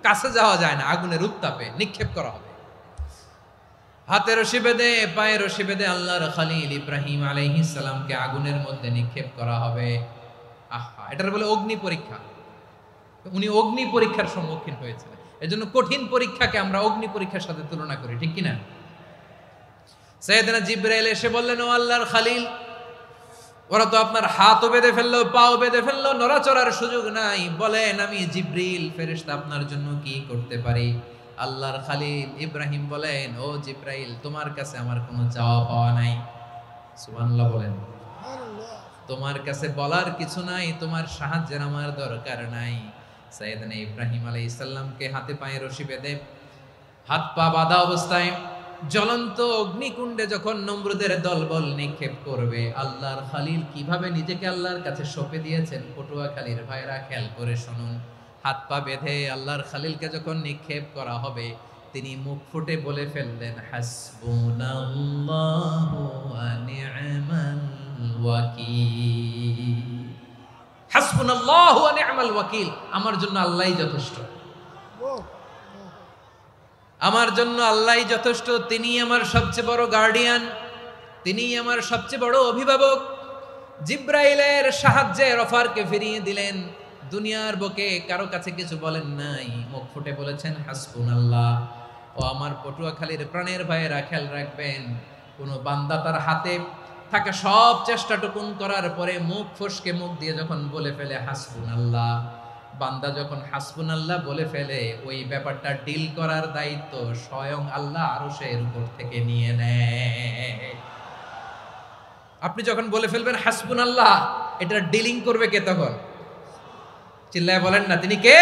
কাছে যাওয়া যায় না, আগুনের উত্তাপে নিক্ষেপ করা হবে। হাতে রশি বেঁধে, পায়ে রশি বেঁধে আল্লাহর খলিল ইব্রাহিম আলাইহিস সালামকে আগুনের মধ্যে নিক্ষেপ করা হবে। আহা, এটার বলে অগ্নি পরীক্ষা। উনি অগ্নি পরীক্ষার সম্মুখীন হয়েছিলেন। এজন্য কঠিন পরীক্ষাকে আমরা অগ্নি পরীক্ষার সাথে তুলনা করি, ঠিক কিনা? সাইয়েদনা জিবরাইল এসে বললেন, ও আল্লাহর খলিল, ওরা তো আপনার হাতও বেঁধে ফেললো, পাও বেঁধে ফেললো, নড়াচড়ার সুযোগ নাই, বলেন আমি জিবরিল ফেরেশতা আপনার জন্য কি করতে পারি? আল্লাহর খলিল ইব্রাহিম বলেন, ও জিবরাইল, তোমার কাছে আমার কোনো চাওয়া পাওয়া নাই। সুবহানাল্লাহ বলেন। তোমার কাছে বলার কিছু নাই, তোমার সাহায্যের আমার দরকার নাই। সাইয়েদনা ইব্রাহিম আলাইহিস সালামকে হাতে পায়ে রশি বেঁধে, হাত পা বাঁধা অবস্থায় জ্বলন্ত অগ্নিকুণ্ডে যখন নমরুদের দলবল নিক্ষেপ করবে, আল্লাহর খলিল কিভাবে নিজেকে আল্লাহর কাছে সঁপে দিয়েছেন, পটুয়াখালীর ভাইরা খেয়াল করে শুনুন। হাত পা বেঁধে আল্লাহর খলিলকে যখন নিক্ষেপ করা হবে, তিনি মুখ ফুটে বলে ফেললেন, হাসবুনাল্লাহু ওয়া নি'মাল ওয়াকিল। হাসবুনাল্লাহু ওয়া নি'মাল ওয়াকিল, আমার জন্য আল্লাহই যথেষ্ট, আমার জন্য আল্লাহই যথেষ্ট। তিনি আমার সবচেয়ে বড় গার্ডিয়ান, তিনি আমার সবচেয়ে বড় অভিভাবক। জিব্রাইলের সাহায্যে অফারকে ফিরিয়ে দিলেন। দুনিয়ার বুকে কারো কাছে কিছু বলেন নাই, মুখ ফুটে বলেছেন হাসবুনাল্লাহ। ও আমার পটুয়াখালীর প্রাণের ভাইয়েরা, খেয়াল রাখবেন, কোনো বান্দা তার হাতে থাকা সব চেষ্টাটুকুন করার পরে মুখ ফসকে মুখ দিয়ে যখন বলে ফেলে হাসবুনাল্লাহ, বান্দা যখন হাসবুনাল্লাহ বলে ফেলে, ওই ব্যাপারটা ডিল করার দায়িত্ব স্বয়ং আল্লাহ আরশের উপর থেকে নিয়ে নেয়। আপনি যখন বলে ফেলবেন হাসবুনাল্লাহ, এটা ডিলিং করবে কে তখন? চিল্লায় বলেন না, তিনি কে?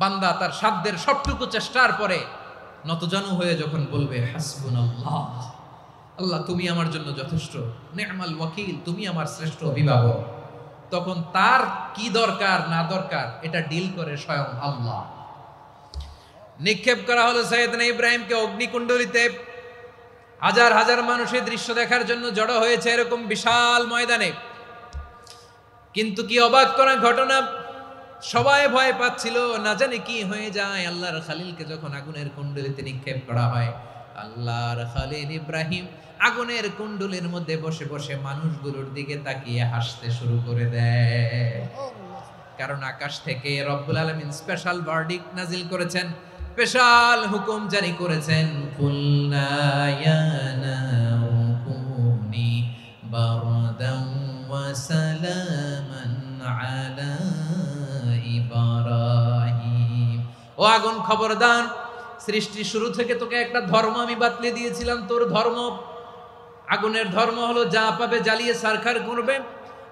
বান্দা তার সাধ্যের সবটুকু চেষ্টার পরে নতজানু হয়ে যখন বলবে হাসবুনাল্লাহ, আল্লাহ তুমি আমার জন্য যথেষ্ট, নি'মাল ওয়াকিল, তুমি আমার শ্রেষ্ঠ অভিভাবক, তখন তার কি দরকার না দরকার এটা ডিল করে স্বয়ং আল্লাহ। নিক্ষেপ করা হলো সাইয়েদনা ইব্রাহিমকে অগ্নিকুণ্ডলিতে। হাজার হাজার মানুষের দৃশ্য দেখার জন্য জড়ো হয়েছে এরকম বিশাল ময়দানে। কিন্তু কি অবাক করা ঘটনা, সবাই ভয় পাচ্ছিল, না জানে কি হয়ে যায়। আল্লাহর খলিলকে যখন আগুনের কুণ্ডলিতে নিক্ষেপ করা হয়, আল্লাহর খলিল ইব্রাহিম আগুনের কুণ্ডলীর মধ্যে বসে বসে মানুষগুলোর দিকে তাকিয়ে হাসতে শুরু করে দেয়। কারণ আকাশ থেকে রব্বুল আলামিন স্পেশাল ভার্ডিক্ট নাজিল করেছেন, স্পেশাল হুকুম জারি করেছেন, কুলনা ইয়া নারু কুনি বারদান ওয়া সালামান আলা ইব্রাহিম। ও আগুন, খবরদার, সৃষ্টির শুরু থেকে তোকে একটা ধর্ম আমি বাতলে দিয়েছিলাম, তোর ধর্ম আগুনের ধর্ম হলো যা পাবে জ্বালিয়ে সারখার করবে।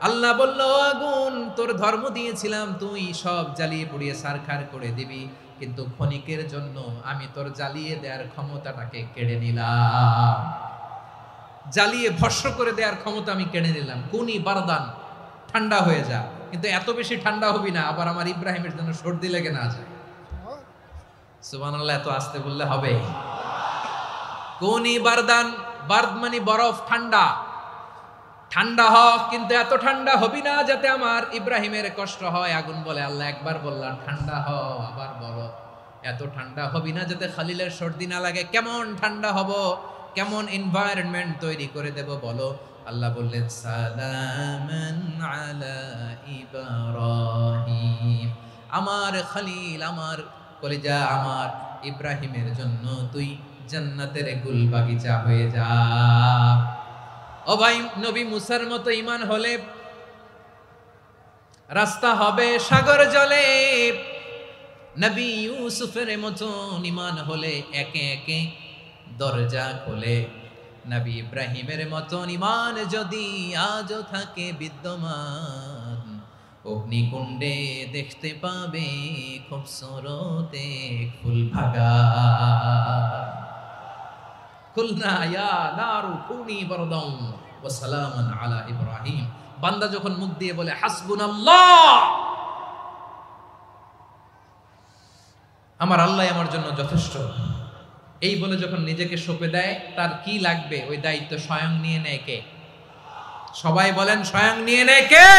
আল্লাহ বলল, ও আগুন, তোর ধর্ম দিয়েছিলাম তুই সব জ্বালিয়ে পুড়িয়ে সারখার করে দিবি, কিন্তু ক্ষণিকের জন্য আমি তোর জ্বালিয়ে দেওয়ার ক্ষমতাটাকে কেড়ে নিলাম, জ্বালিয়ে ভস্ম করে দেওয়ার ক্ষমতা আমি কেড়ে নিলাম। কুনি বারদান, ঠান্ডা হয়ে যা, কিন্তু এত বেশি ঠান্ডা হবি না আবার আমার ইব্রাহিমের জন্য সর্দি লেগে না যায়। সুবহানাল্লাহ, এত আস্তে বললে হবে? কুনি বারদান, বার্দ মানে বরফ, ঠান্ডা, ঠান্ডা হ, কিন্তু এত ঠান্ডা হবি না যাতে আমার ইব্রাহিমের কষ্ট হয়। আগুন বলে, আল্লাহ একবার বললাম ঠান্ডা হ, আবার বলো এত ঠান্ডা হবি না যাতে খালিলের সর্দি না লাগে। কেমন ঠান্ডা হব, কেমন এনভায়রনমেন্ট তৈরি করে দেব বলো? আল্লাহ বললেন, সালামান আলা ইব্রাহিম, আমার খলিল, আমার কলিজা, আমার ইব্রাহিমের জন্য তুই জান্নাতের গুল বাগিচা হয়ে যা। ও ভাই, নবী মুসার মতো ঈমান হলে রাস্তা হবে সাগর জলে, নবী ইউসুফের মতো ঈমান হলে একে একে দরজা খোলে, নবী ইব্রাহিমের মতো ঈমান যদি আজও থাকে বিদ্যমান, অগ্নিকুণ্ডে দেখতে পাবে খুবসুরত এক ফুল ভাগা। কুলনা ইয়া নারু কুনি বারদান ওয়া সালামান আলা ইব্রাহিম। বান্দা যখন মুখ দিয়ে বলে হাসবুনাল্লাহ, আমার আল্লাহ আমার জন্য যথেষ্ট, এই বলে যখন নিজেকে সঁপে দেয়, তার কি লাগবে ওই দায়িত্ব স্বয়ং নিয়ে নেয় কে? সবাই বলেন, স্বয়ং নিয়ে নেয় কে?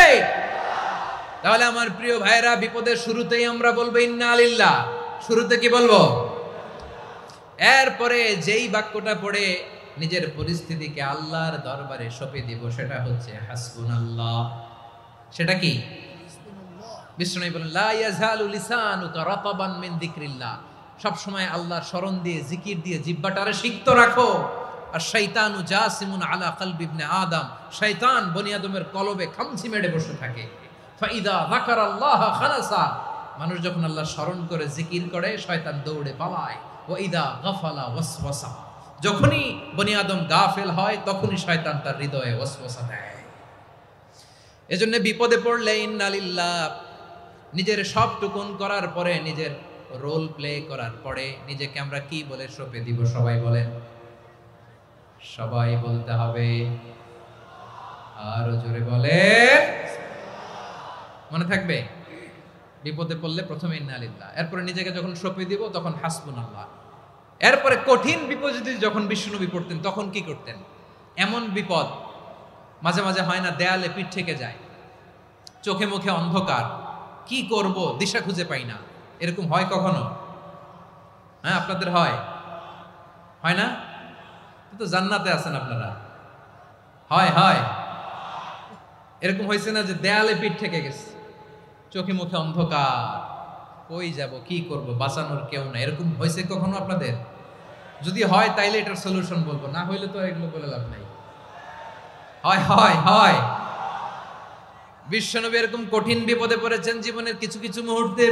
তাহলে আমার প্রিয় ভাইরা, বিপদের শুরুতেই আমরা বলবো ইন্না লিল্লাহ। শুরুতে কি বলবো? এরপরে যেই বাক্যটা পড়ে নিজের পরিস্থিতিকে আল্লাহর দরবারে সঁপে দিব, সেটা হচ্ছে হাসবুনাল্লাহ। সেটা কি? বিষ্ণু বলেন, লা ইয়াজালু লিসানুকা রাতাবান মিন যিকরিল্লাহ, সব সময় আল্লাহর স্মরণ দিয়ে, জিকির দিয়ে জিহ্বাটারে সিক্ত রাখো। আর শয়তানু জাসিমুন আলা কলবি ইবনে আদম, শয়তান বনি আদমের কলবে খামচি মেরে বসে থাকে। ফাইদা যাকারাল্লাহ খানাসা, মানুষ যখন আল্লাহর স্মরণ করে জিকির করে, শয়তান দৌড়ে পালায়। ওয়াইদা গাফালা ওয়াসওয়াসা, যখনই বনি আদম গাফেল হয় তখনই শয়তান তার হৃদয়ে ওয়াসওয়াসা দেয়। এজন্য বিপদে পড়লে ইন্না লিল্লাহ, নিজের সব টুকুন করার পরে, নিজের রোল প্লে করার পরে নিজেকে আমরা কি বলে সঁপে দিব? সবাই বলেন, সবাই বলতে হবে, আরো জোরে বলে, মনে থাকবে? বিপদে পড়লে প্রথমে ইন্না লিল্লাহ, এরপরে নিজেকে যখন সঁপে দিব তখন হাসবুনাল্লাহ। এরপরে কঠিন বিপদ যদি যখন বিশ্বনবী পড়তেন তখন কি করতেন? এমন বিপদ মাঝে মাঝে হয় না, দেয়ালে পিঠ থেকে যায়, চোখে মুখে অন্ধকার, কি করব দিশা খুঁজে পাই না, এরকম হয় কখনো? হ্যাঁ, আপনাদের হয়? হয় না? তো জান্নাতে আছেন আপনারা। হয় হয় এরকম হয়েছে না যে দেয়ালে পিঠ থেকে গেছে, চোখে মুখে অন্ধকার, কই যাব, কি করব, বাঁচানোর কেউ না, এরকম হয়েছে কখনো আপনাদের? যদি হয় তাইলে এটার সলিউশন বলবো, না হইলে তো এগুলো বলে লাভ নাই। হয় হয় হয় বিশ্বনবী এরকম কঠিন বিপদে পড়েছেন জীবনের কিছু কিছু মুহূর্তে।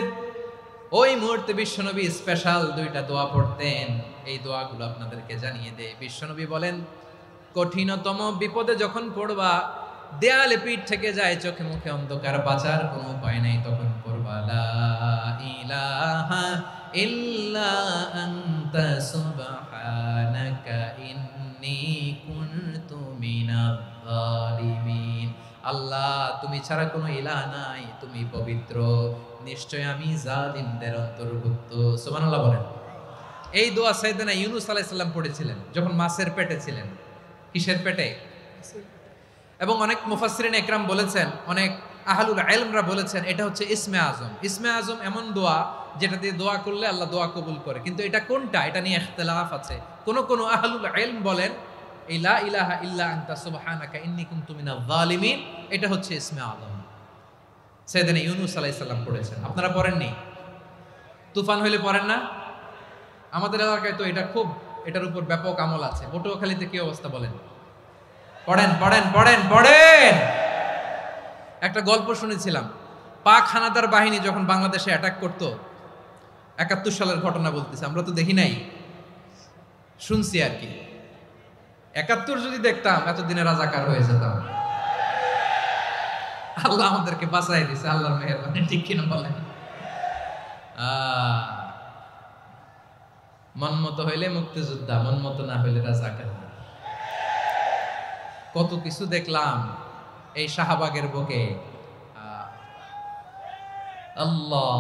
ওই মুহূর্তে বিশ্বনবী স্পেশাল দুইটা দোয়া পড়তেন, এই দোয়াগুলো আপনাদেরকে জানিয়ে দেয়। বিশ্বনবী বলেন, কঠিনতম বিপদে যখন পড়বা, দেয়ালে পিঠ থেকে যায়, চোখে মুখে অন্ধকার, বাঁচার কোনো উপায় নাই, তখন পড়বা লা ইলাহা ইল্লা আনতা সুবহানাকা ইন্নী কুনতু মিনাজ জালিমিন। আল্লাহ, তুমি ছাড়া কোনো ইলাহ নাই, তুমি পবিত্র, নিশ্চয় আমি জালিমদের অন্তর্ভুক্ত। সুবহানাল্লাহ বলেন। এই দোয়া সাইয়েদনা ইউনূস আলাইহিস সালাম পড়েছিলেন যখন মাছের পেটে ছিলেন। কিসের পেটে? এবং অনেক মুফাসসিরিন একরাম বলেছেন, অনেক আহলুল ইলমরা বলেছেন, এটা হচ্ছে ইসমে আজম। ইসমে আজম এমন দোয়া যেটা দিয়ে দোয়া করলে আল্লাহ দোয়া কবুল করে, কিন্তু এটা কোনটা, এটা নিয়ে ইখতিলাফ আছে। কোন আহলুল ইলম বলেন এই লা ইলাহা ইল্লা আনতা সুবহানাকা ইন্নী কুনতু মিনাজ জালিমিন, এটা হচ্ছে ইসমে আজম। সাইয়েদনা ইউনূস আলাইহিস সালাম পড়েছেন, আপনারা পড়েননি? তুফান হইলে পড়েন না? আমাদের এলাকায় তো এটা খুব, এটার উপর ব্যাপক আমল আছে। পটুয়াখালীতে কি অবস্থা বলেন? পড়েন পড়েন পড়েন পড়েন। একটা গল্প শুনেছিলাম, পাক হানাদার বাহিনী যখন বাংলাদেশে অ্যাটাক করত, 71 সালের ঘটনা বলতেছে, আমরা তো দেখি নাই, শুনছি আর কি। 71 যদি দেখতাম এতদিনে রাজাকার হয়ে যেতাম। আল্লাহ আমাদেরকে বাঁচাই দিছে, আল্লাহর মেহেরবানি, ঠিক কিনা বলেন? মন মতো হইলে মুক্তিযোদ্ধা, মন মতো না হইলে রাজাকার। কত কিছু দেখলাম এই শাহবাগের বুকে। আল্লাহ,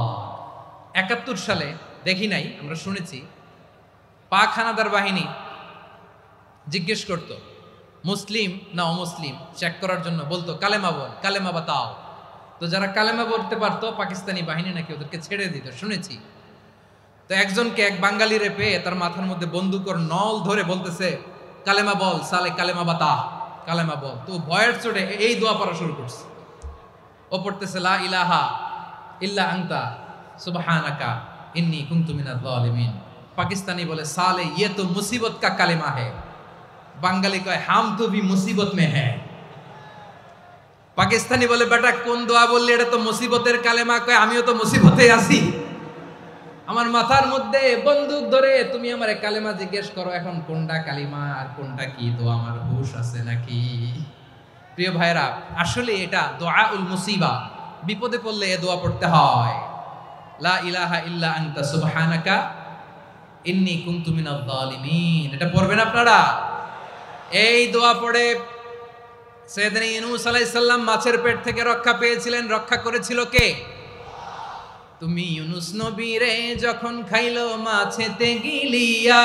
71 সালে দেখি নাই, আমরা শুনেছি পাক হানাদার বাহিনী জিজ্ঞেস করত মুসলিম না অমুসলিম চেক করার জন্য, বলতো কালেমা বল, কালেমা বাতাও। তো যারা কালেমা বলতে পারতো পাকিস্তানি বাহিনী নাকি ওদেরকে ছেড়ে দিত, শুনেছি। তো একজনকে, এক বাঙালিরে পেয়ে তার মাথার মধ্যে বন্দুকর নল ধরে বলতেছে কালেমা বল সালে, কালেমা বাতা, কালেমা বল। তো ভয়ের চোটে এই দোয়া পড়া শুরু করছে। ও পড়তেছে লা ইলাহা ইল্লা আনতা সুবহানাকা ইন্নী কুনতু মিনাজ জালিমিন। পাকিস্তানি বলে সালে ইয়ে তো মুসিবত কা কালেমা है। বাঙালি কয় হাম তো ভি মুসিবত মে হ্যায়। পাকিস্তানি বলে বেটা কোন দোয়া বললি, এটা তো মুসিবতের কালেমা। কয় আমিও তো মুসিবতে আছি, আমার মাথার মধ্যে বন্দুক ধরে তুমি আমারে কালেমা জিজ্ঞেস করো, এখন কোনটা কালিমা আর কোনটা কি দোয়া আমার হুশ আছে নাকি? প্রিয় ভাইরা, আসলে এটা দুআউল মুসিবা, বিপদে পড়লে এ দোয়া পড়তে হয়। লা ইলাহা ইল্লা আনতা সুবহানাকা ইন্নী কুনতু মিনাজ জালিমিন। এটা পড়বেন আপনারা। এই দোয়া পড়ে সাইয়েদনা ইউনূস আলাইহিস সালাম মাছের পেট থেকে রক্ষা পেয়েছিলেন। রক্ষা করেছিল কে? তুমি ইউনূস নবীরে যখন খাইলো মাছেতে গিলিয়া,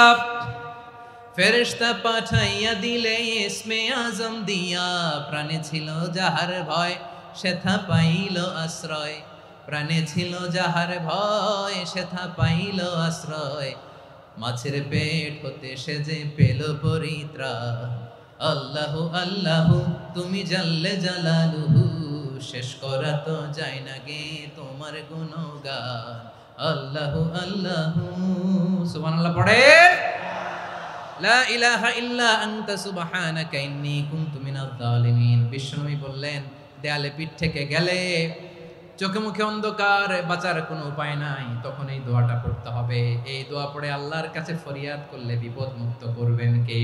ফেরেশতা পাঠাইয়া দিলে ইসমে আজম দিয়া। প্রাণে ছিল যাহার ভয় সেথা পাইল আশ্রয়, প্রাণে ছিল যাহার ভয় সেথা পাইল আশ্রয়। মাছের পেট হতে সে যে পেল পরিত্রাণ। আল্লাহু আল্লাহু তুমি জাল্লে জালালুহু, শেষ করা তো যায় না গে তোমার গুণগান। আল্লাহু আল্লাহু, সুবহানাল্লাহ পড়ে। লা ইলাহা ইল্লা আনতা সুবহানাকা ইন্নী কুনতু মিনাজ জালিমিন। বিশ্বনবী বললেন, দেয়ালে পিঠ থেকে গেলে, চোখে মুখে অন্ধকার, বাঁচার কোনো উপায় নাই, তখন এই দোয়াটা পড়তে হবে। এই দোয়া পড়ে আল্লাহর কাছে ফরিয়াদ করলে বিপদ মুক্ত করবেন কে?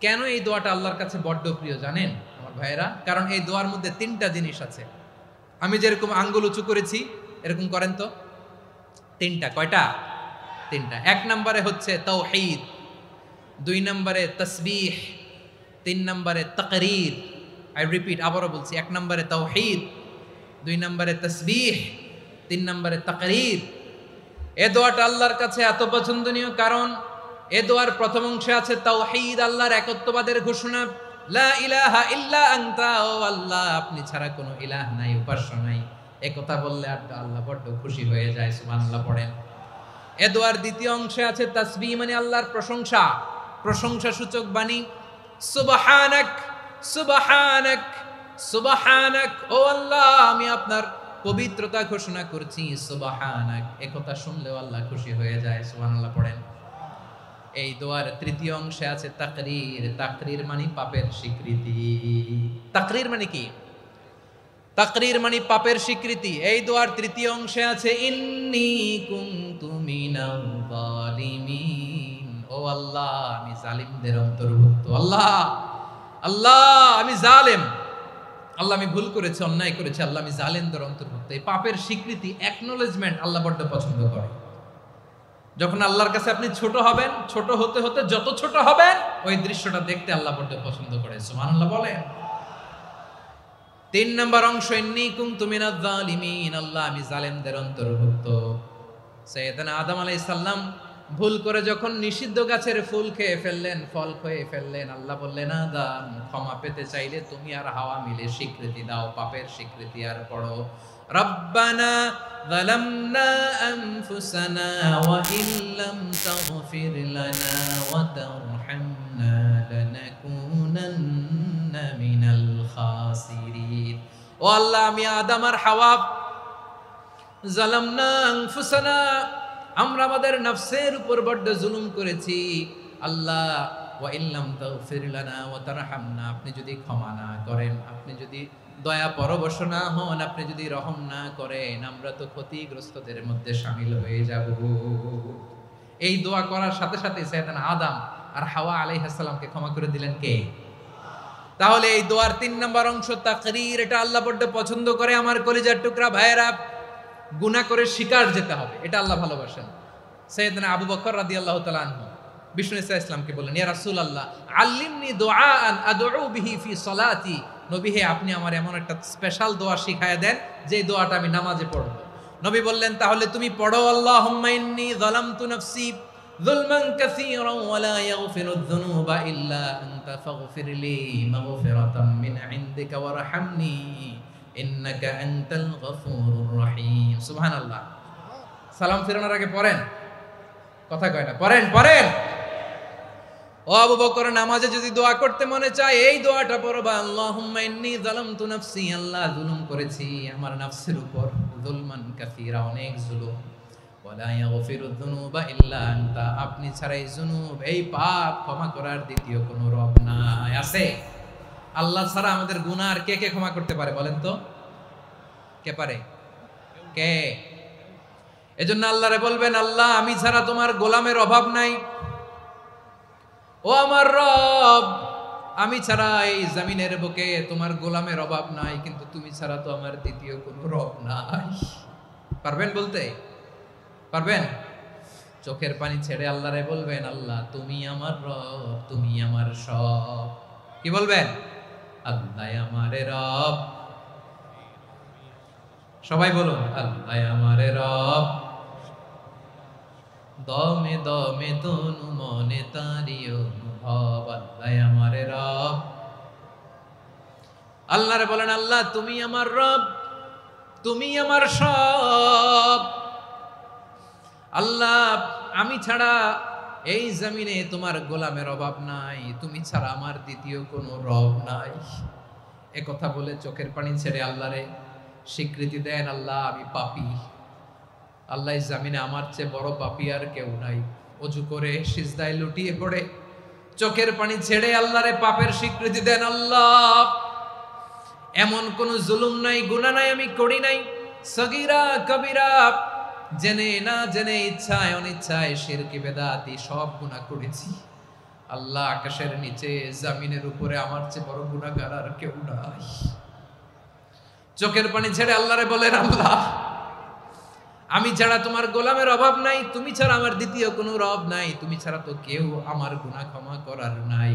কেন এই দোয়াটা আল্লাহর কাছে বড্ড প্রিয় জানেন আমার ভাইয়েরা? কারণ এই দোয়ার মধ্যে 3টা জিনিস আছে। আমি যেরকম আঙ্গুল উঁচু করেছি এরকম করেন তো। 3টা। কয়টা? 3টা। 1 নম্বরে হচ্ছে তাওহীদ, 2 নম্বরে তাসবিহ, 3 নম্বরে তাকরীর। আই রিপিট, আবারও বলছি, 1 নম্বরে তাওহীদ, 2 নম্বরে তাসবিহ, 3 নম্বরে তাকরীর। এই দোয়াটা আল্লাহর কাছে এত পছন্দনীয় কারণ এ দোয়ার প্রথম অংশে আছে তাওহীদ, আল্লাহর একত্ববাদের ঘোষণা। লা ইলাহা ইল্লা আনতা, ও আল্লাহ আপনি ছাড়া কোনো ইলাহ নাই, উপাস্য নাই। এই কথা বললে আল্লাহ বড্ড খুশি হয়ে যায়, সুবহানাল্লাহ পড়েন। এ দোয়ার দ্বিতীয় অংশে আছে তাসবিহ, মানে আল্লাহর প্রশংসা, প্রশংসা সূচক বাণী। সুবহানাক সুবহানাক সুবহানাক, ও আল্লাহ আমি আপনার পবিত্রতা ঘোষণা করছি, সুবহানাক। এই কথা শুনলেও আল্লাহ খুশি হয়ে যায়, সুবহানাল্লাহ পড়েন। এই দোয়ার তৃতীয় অংশে আছে তাকরীর, তাকরীর মানে পাপের স্বীকৃতি। তাকরীর মানে কি? তাকরীর মানে পাপের স্বীকৃতি। এই দোয়ার তৃতীয় অংশে আছে ইন্নী কুনতু মিনাল জালিমিন, ও আল্লাহ আমি জালিমদের অন্তর্ভুক্ত। আল্লাহ আল্লাহ আমি জালেম, আল্লাহ আমি ভুল করেছি, অন্যায় করেছি, আল্লাহ আমি জালেমদের অন্তর্ভুক্ত। এই পাপের স্বীকৃতি, অ্যাকনোলেজমেন্ট আল্লাহ বড্ড পছন্দ করে। যখন আল্লাহর কাছে আপনি ছোট হবেন, ছোট হতে হতে যত ছোট হবেন ওই দৃশ্যটা দেখতে আল্লাহ বড্ড পছন্দ করে, সুবহানাল্লাহ বলেন। 3 নম্বর অংশ ইন্নী কুনতু মিনাজ জালিমিন, আল্লাহ আমি জালেমদের অন্তর্ভুক্ত। সাইয়েদনা আদম আলাইহিস সালাম ভুল করে যখন নিষিদ্ধ গাছের ফুল খেয়ে ফেললেন, ফল খেয়ে ফেললেন, আল্লাহ বললেন আদম ক্ষমা পেতে চাইলে তুমি আর হাওয়া মিলে স্বীকৃতি দাও, পাপের স্বীকৃতি। আর পড়ো রব্বানা যালামনা আনফুসানা ওয়া ইল্লাম তাগফির লানা ওয়া তারহামনা লানাকুনান্না মিনাল খাসিরিন। ও আল্লাহ আমি আদম আর হাওয়া যালামনা আনফুসানা, আমরা আমাদের নফসের উপর বড্ড জুলুম করেছি। আল্লাহ ওয়া ইল্লাম তাগফির লানা ওয়া তারহামনা, আপনি যদি ক্ষমা না করেন, আপনি যদি দয়া পরবশ না হন, আপনি যদি রহম না করেন, আমরা তো ক্ষতিগ্রস্তদের মধ্যে শামিল হয়ে যাব। এই দোয়া করার সাথে সাথে সাইয়েদনা আদম আর হাওয়া আলাইহিস সালামকে ক্ষমা করে দিলেন কে? তাহলে এই দোয়ার 3 নম্বর অংশ তাকরীর, এটা আল্লাহ বড্ড পছন্দ করে। আমার কলিজার টুকরা ভাইয়েরা, গুনাহ করে শিকার যেতে হবে, এটা আল্লাহ ভালোবাসেন। সাইয়েদনা আবু বকর রাদিয়াল্লাহু তাআলা আনহু বিষ্ণু ইসা ইসলামকে বললেন, ইয়া রাসূলুল্লাহ আল্লিমনি দুআআন আদউ বিহি ফি সলাতি। নবী হে, আপনি আমার এমন একটা স্পেশাল দোয়া শিখায়া দেন যে দোয়াটা আমি নামাজে পড়ব। নবী বললেন, তাহলে তুমি পড়ো, আল্লাহুম্মা ইন্নী যালামতু নাফসি যুলমান কাসীরান ওয়া লা ইয়াগফিরুয যুনুবা ইল্লা আনতা ফাগফিরলি মাগফিরাতাম মিন ইনদিকা ওয়ারহামনি ইন্নাকা আনতাল গফুরুর রহিম। সুবহানাল্লাহ। সালাম ফিরানোর আগে পড়েন, কথা কয় না, পড়েন পড়েন। ও আবু বকর, নামাজে যদি দোয়া করতে মনে চায় এই দোয়াটা পড়বা, আল্লাহুম্মা ইন্নী যালামতু নাফসি, আল্লাহ জুলুম করেছি আমার নফসের উপর, যুলমান কাসীরা, অনেক জুলুম, ওয়া লা ইয়াগফিরুয যুনুবা ইল্লা আনতা, আপনি ছাড়া এই জুনুব, এই পাপ ক্ষমা করার দ্বিতীয় কোনো রব নাই। আছে? আল্লাহ ছাড়া আমাদের গুনাহ আর কে কে ক্ষমা করতে পারে বলেন তো? কে পারে? কে? এজন্য আল্লাহরে বলবেন, আল্লাহ আমি ছাড়া তোমার গোলামের অভাব নাই, ও আমার রব আমি ছাড়া এই জমিনের বুকে তোমার গোলামের অভাব নাই, কিন্তু তুমি ছাড়া তো আমার দ্বিতীয় কোনো রব নাই। পারবেন বলতে? পারবেন? চোখের পানি ছেড়ে আল্লাহরে বলবেন, আল্লাহ তুমি আমার রব, তুমি আমার সব। কি বলবেন? আল্লাহ আমারে রব। সবাই বলুন, আল্লাহ আমারে রব, দমে দমে তনু মনে তারি অনুভব, আল্লাহ আমারে রব। আল্লাহরে বলেন, আল্লাহ তুমি আমার রব, তুমি আমার সব। আল্লাহ আমি ছাড়া এই জমিনে তোমার গোলামের অভাব নাই, তুমি ছাড়া আমার দ্বিতীয় কোনো রব নাই। এ কথা বলে চোখের পানি ছেড়ে আল্লাহরে স্বীকৃতি দেন, আল্লাহ আমি পাপী, আল্লাহ জামিনে আমার চেয়ে বড় পাপী আর কেউ নাই। অজু করে সিজদায় লুটিয়ে পড়ে চোখের পানি ছেড়ে আল্লাহরে পাপের স্বীকৃতি দেন, আল্লাহ এমন কোন জুলুম নাই, গুনাহ নাই আমি করি নাই, সগীরা কবিরা, জেনে না জেনে, ইচ্ছায় অনিচ্ছায়, শিরকি বেদাতি সব গুনাহ করেছি। আল্লাহ আকাশের নিচে জমিনের উপরে আমার চেয়ে বড় গুনাহগার আর কেউ নাই। চোখের পানি ছেড়ে আল্লাহরে বলেন, আল্লাহ আমি ছাড়া তোমার গোলামের অভাব নাই, তুমি ছাড়া আমার দ্বিতীয় কোনো রব নাই, তুমি ছাড়া তো কেউ আমার গুনাহ ক্ষমা করার নাই,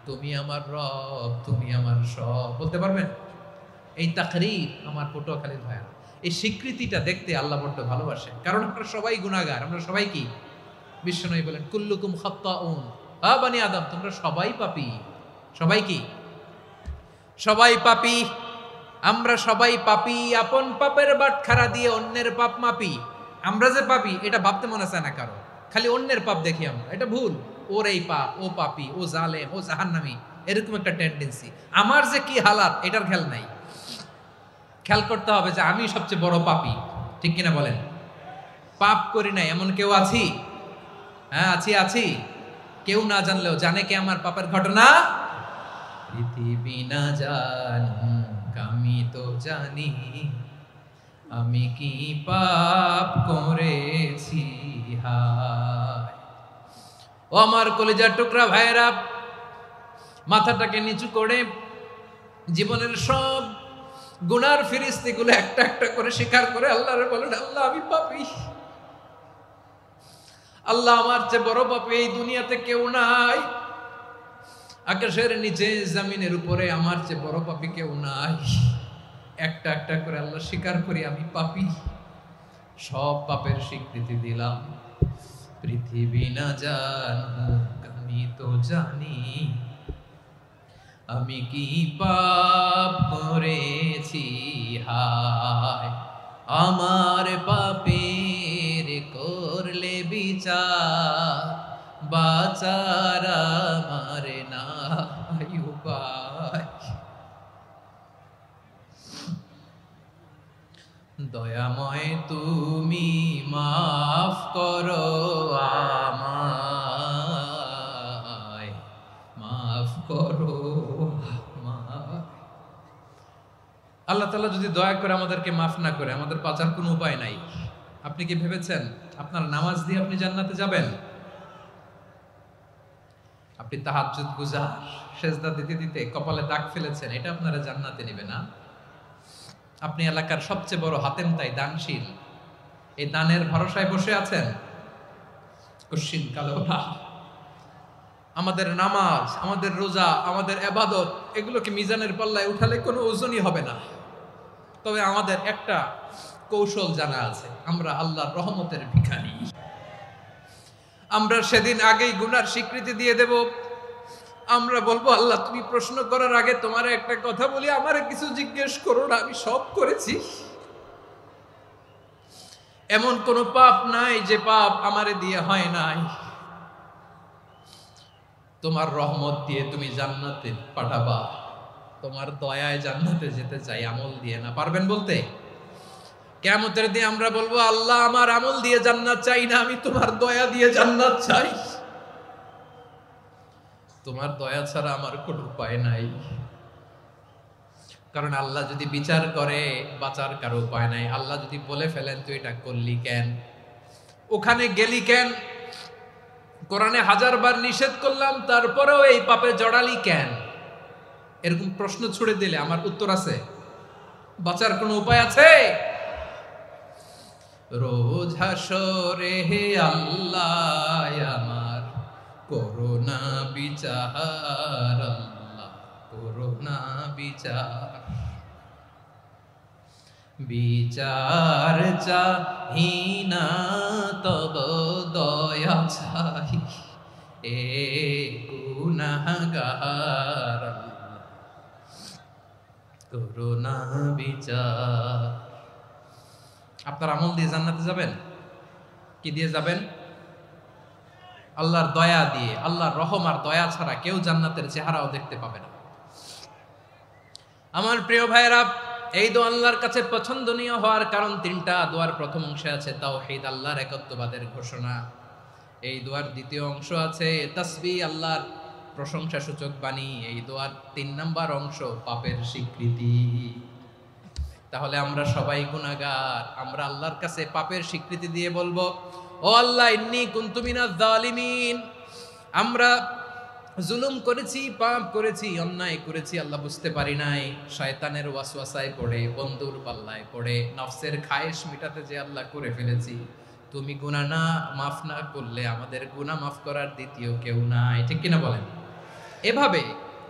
তুমি আমার রব, তুমি আমার সব। বলতে পারবেন? এই তাকরীর আমার পটুয়াখালীর ভাইয়া, এই স্বীকৃতিটা দেখতে আল্লাহ বড্ড ভালোবাসে, কারণ আমরা সবাই গুনাহগার, আমরা সবাই কি? বিশ্বনবী বলেন, কুল্লুকুম খাত্তাউন, আ বানি আদম তোমরা সবাই পাপী। সবাই কি? সবাই পাপী। আমরা সবাই পাপী, আপন পাপের বাটখারা দিয়ে অন্যের পাপ মাপি। আমরা যে পাপী এটা ভাবতে মনে চায় না কারো, খালি অন্যের পাপ দেখি আমরা, এটা ভুল। ওর এই পাপ, ও পাপী, ও জালেম, ও জাহান্নামী, এরকম একটা টেন্ডেন্সি। আমার যে কি হালাত এটার খেয়াল নাই। খেয়াল করতে হবে যে আমি সবচেয়ে বড় পাপী, ঠিক কিনা বলেন? পাপ করি নাই এমন কেউ আছি? হ্যাঁ আছি, আছি। কেউ না জানলেও জানে কে আমার পাপের ঘটনা? পৃথিবী না জানুক আমি তো জানি, আমি কি পাপ করেছি হায়। ও আমার কলিজার টুকরা ভাইরা, মাথাটাকে নিচু করে জীবনের সব গুনার ফিরিস্তিগুলো একটা একটা করে স্বীকার করে আল্লাহরে বলেন, আল্লাহ আমি পাপী, আল্লাহ আমার চেয়ে বড় পাপী এই দুনিয়াতে কেউ নাই, আকাশের নিচে জমিনের উপরে আমার চেয়ে বড় পাপী কেউ নাই। একটা একটা করে আল্লাহ স্বীকার করি আমি পাপী, সব পাপের স্বীকৃতি দিলাম। পৃথিবী না জানুক আমি তো জানি, আমি কি পাপ করেছি হায়। আমার পাপের করলে বিচার, বাঁচার আমার নাই উপায়। দয়াময় তুমি মাফ করো আমায়, মাফ করো আমায়। আল্লাহ তাআলা যদি দয়া করে আমাদেরকে মাফ না করে, আমাদের বাঁচার কোনো উপায় নাই। আপনি কি ভেবেছেন আপনার নামাজ দিয়ে আপনি জান্নাতে যাবেন? আপনি তাহাজ্জুদ গুজার, সেজদা দিতে দিতে কপালে দাগ ফেলেছেন, এটা আপনারা জান্নাতে নেবে না? আপনি এলাকার সবচেয়ে বড় হাতেম তাই দানশীল, এই দানের ভরসায় বসে আছেন, কশিন কালো না। আমাদের নামাজ, আমাদের রোজা, আমাদের ইবাদত, এগুলোকে মিজানের পাল্লায় উঠালে কোনো ওজনই হবে না। তবে আমাদের একটা কৌশল জানা আছে, আমরা আল্লাহর রহমতের ভিখারি। আমরা সেদিন আগেই গুনার স্বীকৃতি দিয়ে দেব। আমরা বলবো, আল্লাহ তুমি প্রশ্ন করার আগে তোমার একটা কথা বলি, আমারে কিছু জিজ্ঞেস করো না, আমি সব করেছি। এমন কোন পাপ নাই যে পাপ আমারে দিয়ে হয় নাই। তোমার রহমত দিয়ে তুমি জান্নাতে পাঠাবা, তোমার দয়ায় জান্নাতে যেতে চাই, আমল দিয়ে না। পারবেন বলতে? কিয়ামতের দিন আমরা বলবো, আল্লাহ আমার আমল দিয়ে জান্নাত চাই না, আমি তোমার দয়া দিয়ে জান্নাত চাই। তোমার দয়া ছাড়া আমার কোনো উপায় নাই। কারণ আল্লাহ যদি বিচার করে, বাঁচার কারো উপায় নাই। আল্লাহ যদি বলে ফেলেন তুই এটা করলি কেন, ওখানে গেলি কেন, কোরআনে 1000 বার নিষেধ করলাম তারপরেও এই পাপে জড়ালি কেন, এরকম প্রশ্ন ছুড়ে দিলে আমার উত্তর আছে? বাঁচার কোনো উপায় আছে? রোজ হাসরে হে আল্লাহ আমার করোনা বিচার, আল্লাহ করোনা বিচার। বিচার চাহি না তব দয়া চাই, এ গুনাহগার, করোনা বিচার। আপনার আমল দিয়ে জান্নাতে যাবেন? কি দিয়ে যাবেন? আল্লাহর দয়া দিয়ে। আল্লাহর রহম আর দয়া ছাড়া কেউ জান্নাতের চেহারাও দেখতে পাবে না। আমার প্রিয় ভাইয়েরা, এই দোয়া আল্লাহর কাছে পছন্দনীয় হওয়ার কারণ 3টা। দোয়ার প্রথম অংশে আছে তাওহীদ, আল্লাহর একত্ববাদের ঘোষণা। এই দোয়ার দ্বিতীয় অংশ আছে তাসবিহ, আল্লাহর প্রশংসা সূচক বাণী। এই দোয়ার 3 নাম্বার অংশ পাপের স্বীকৃতি। তাহলে আমরা সবাই গুনাহগার। আমরা আল্লাহর কাছে পাপের স্বীকৃতি দিয়ে বলবো, ও আল্লাহ ইন্নী কুনতু মিনাজ জালিমিন, আমরা জুলুম করেছি, পাপ করেছি, অন্যায় করেছি, আল্লাহ বুঝতে পারি নাই। শয়তানের ওয়াসওয়াসায় পড়ে, বন্ধুর পাল্লায় পড়ে, নফসের খায়েশ মিটাতে যে আল্লাহ করে ফেলেছি। তুমি গুনাহ না মাফ না করলে আমাদের গুনাহ মাফ করার দ্বিতীয় কেউ নাই। ঠিক কিনা বলেন? এভাবে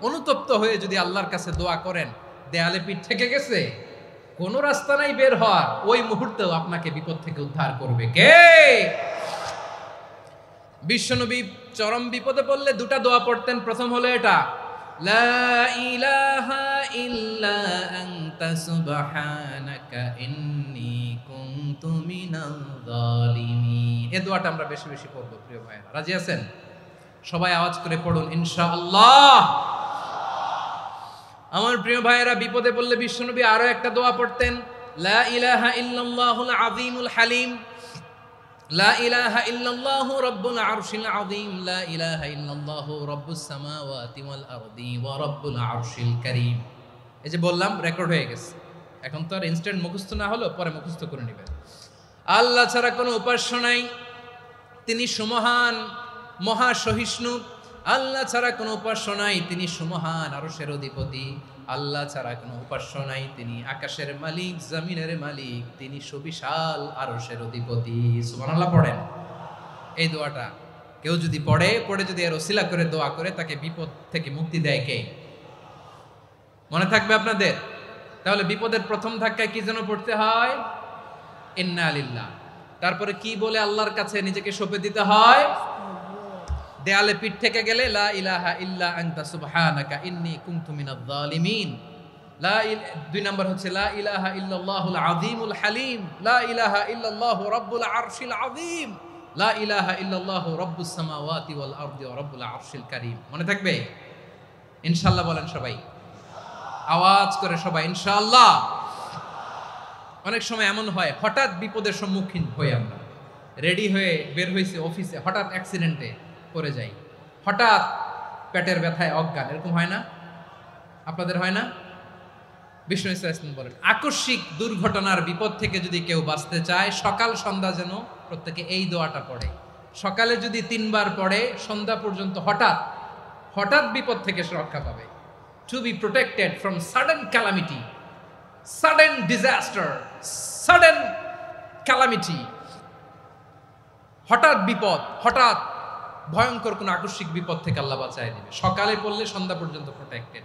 অনুতপ্ত হয়ে যদি আল্লাহর কাছে দোয়া করেন, দেয়ালে পিঠ থেকে গেছে, কোনো রাস্তা নাই বের হওয়ার, ওই মুহূর্তেও আপনাকে বিপদ থেকে উদ্ধার করবে কে? বিশ্বনবী চরম বিপদে পড়লে 2টা দোয়া পড়তেন। প্রথম হলো এটা, লা ইলাহা ইল্লা আনতা সুবহানাকা ইন্নী কুনতু মিনাল জালিমিন। এই দোয়াটা আমরা বেশি বেশি পড়ব প্রিয় ভাইরা। রাজি আছেন? সবাই আওয়াজ করে পড়ুন ইনশাআল্লাহ। আমার প্রিয় ভাইয়েরা, বিপদে পড়লে বিশ্বনবী আরো একটা দোয়া পড়তেন, লা ইলাহা ইল্লাল্লাহুল আযীমুল হালিম, লা ইলাহা ইল্লাল্লাহু রাব্বুল আরশিল আযীম, লা ইলাহা ইল্লাল্লাহু রাব্বুস সামাওয়াতি ওয়াল আরদি ওয়া রাব্বুল আরশিল কারীম। এই যে বললাম, রেকর্ড হয়ে গেছে। এখন তো আর ইনস্ট্যান্ট মুখস্থ না হলো, পরে মুখস্থ করে নেবেন। আল্লাহ ছাড়া কোনো উপাস্য নাই, তিনি সুমহান, মহা সহিষ্ণু। আল্লাহ ছাড়া কোনো উপাস্য নাই, তিনি সুমহান, আরশের অধিপতি। আল্লাহ ছাড়া কোনো উপাস্য নাই, তিনি আকাশের মালিক, জমিনের মালিক, তিনি সুবিশাল আরশের অধিপতি। সুবহানাল্লাহ পড়েন। এই দোয়াটা কেউ যদি পড়ে যদি এর ওসিলা করে দোয়া করে, তাকে বিপদ থেকে মুক্তি দেয় কে? মনে থাকবে আপনাদের? তাহলে বিপদের প্রথম ধাক্কায় কি যেন পড়তে হয়? ইন্না লিল্লাহ। তারপরে কি বলে আল্লাহর কাছে নিজেকে সঁপে দিতে হয়? দেয়ালে পিঠ থেকে গেলে লা ইলাহা ইল্লা আনতা সুবহানাকা ইন্নী কুনতু মিনাজ জালিমিন। 2 নাম্বার হচ্ছে লা ইলাহা ইল্লাল্লাহুল আযীমুল হালিম, লা ইলাহা ইল্লাল্লাহু রাব্বুল আরশিল আযীম, লা ইলাহা ইল্লাল্লাহু রাব্বুস সামাওয়াতি ওয়াল আরদি ওয়া রাব্বুল আরশিল কারীম। মনে থাকবে? ইনশাআল্লাহ বলেন সবাই, আওয়াজ করে সবাই ইনশাআল্লাহ। অনেক সময় এমন হয়, হঠাৎ বিপদের সম্মুখীন হই আমরা, রেডি হয়ে বের হয়েছে অফিসে, হঠাৎ অ্যাক্সিডেন্টে পড়ে যাই, হঠাৎ পেটের ব্যথায় অজ্ঞান, এরকম হয় না? আপনাদের হয় না? বিষ্ণু ইসলাম বলেন, আকস্মিক দুর্ঘটনার বিপদ থেকে যদি কেউ বাঁচতে চায়, সকাল সন্ধ্যা যেন প্রত্যেকে এই দোয়াটা পড়ে। সকালে যদি 3 বার পড়ে, সন্ধ্যা পর্যন্ত হঠাৎ হঠাৎ বিপদ থেকে সে রক্ষা পাবে। To be protected from sudden calamity, sudden disaster, sudden calamity, হঠাৎ বিপদ, হঠাৎ ভয়ঙ্কর কোন আকস্মিক বিপদ থেকে আল্লাহ বাঁচায় দিবে। সকালে পড়লে সন্ধ্যা পর্যন্ত প্রোটেক্টেড,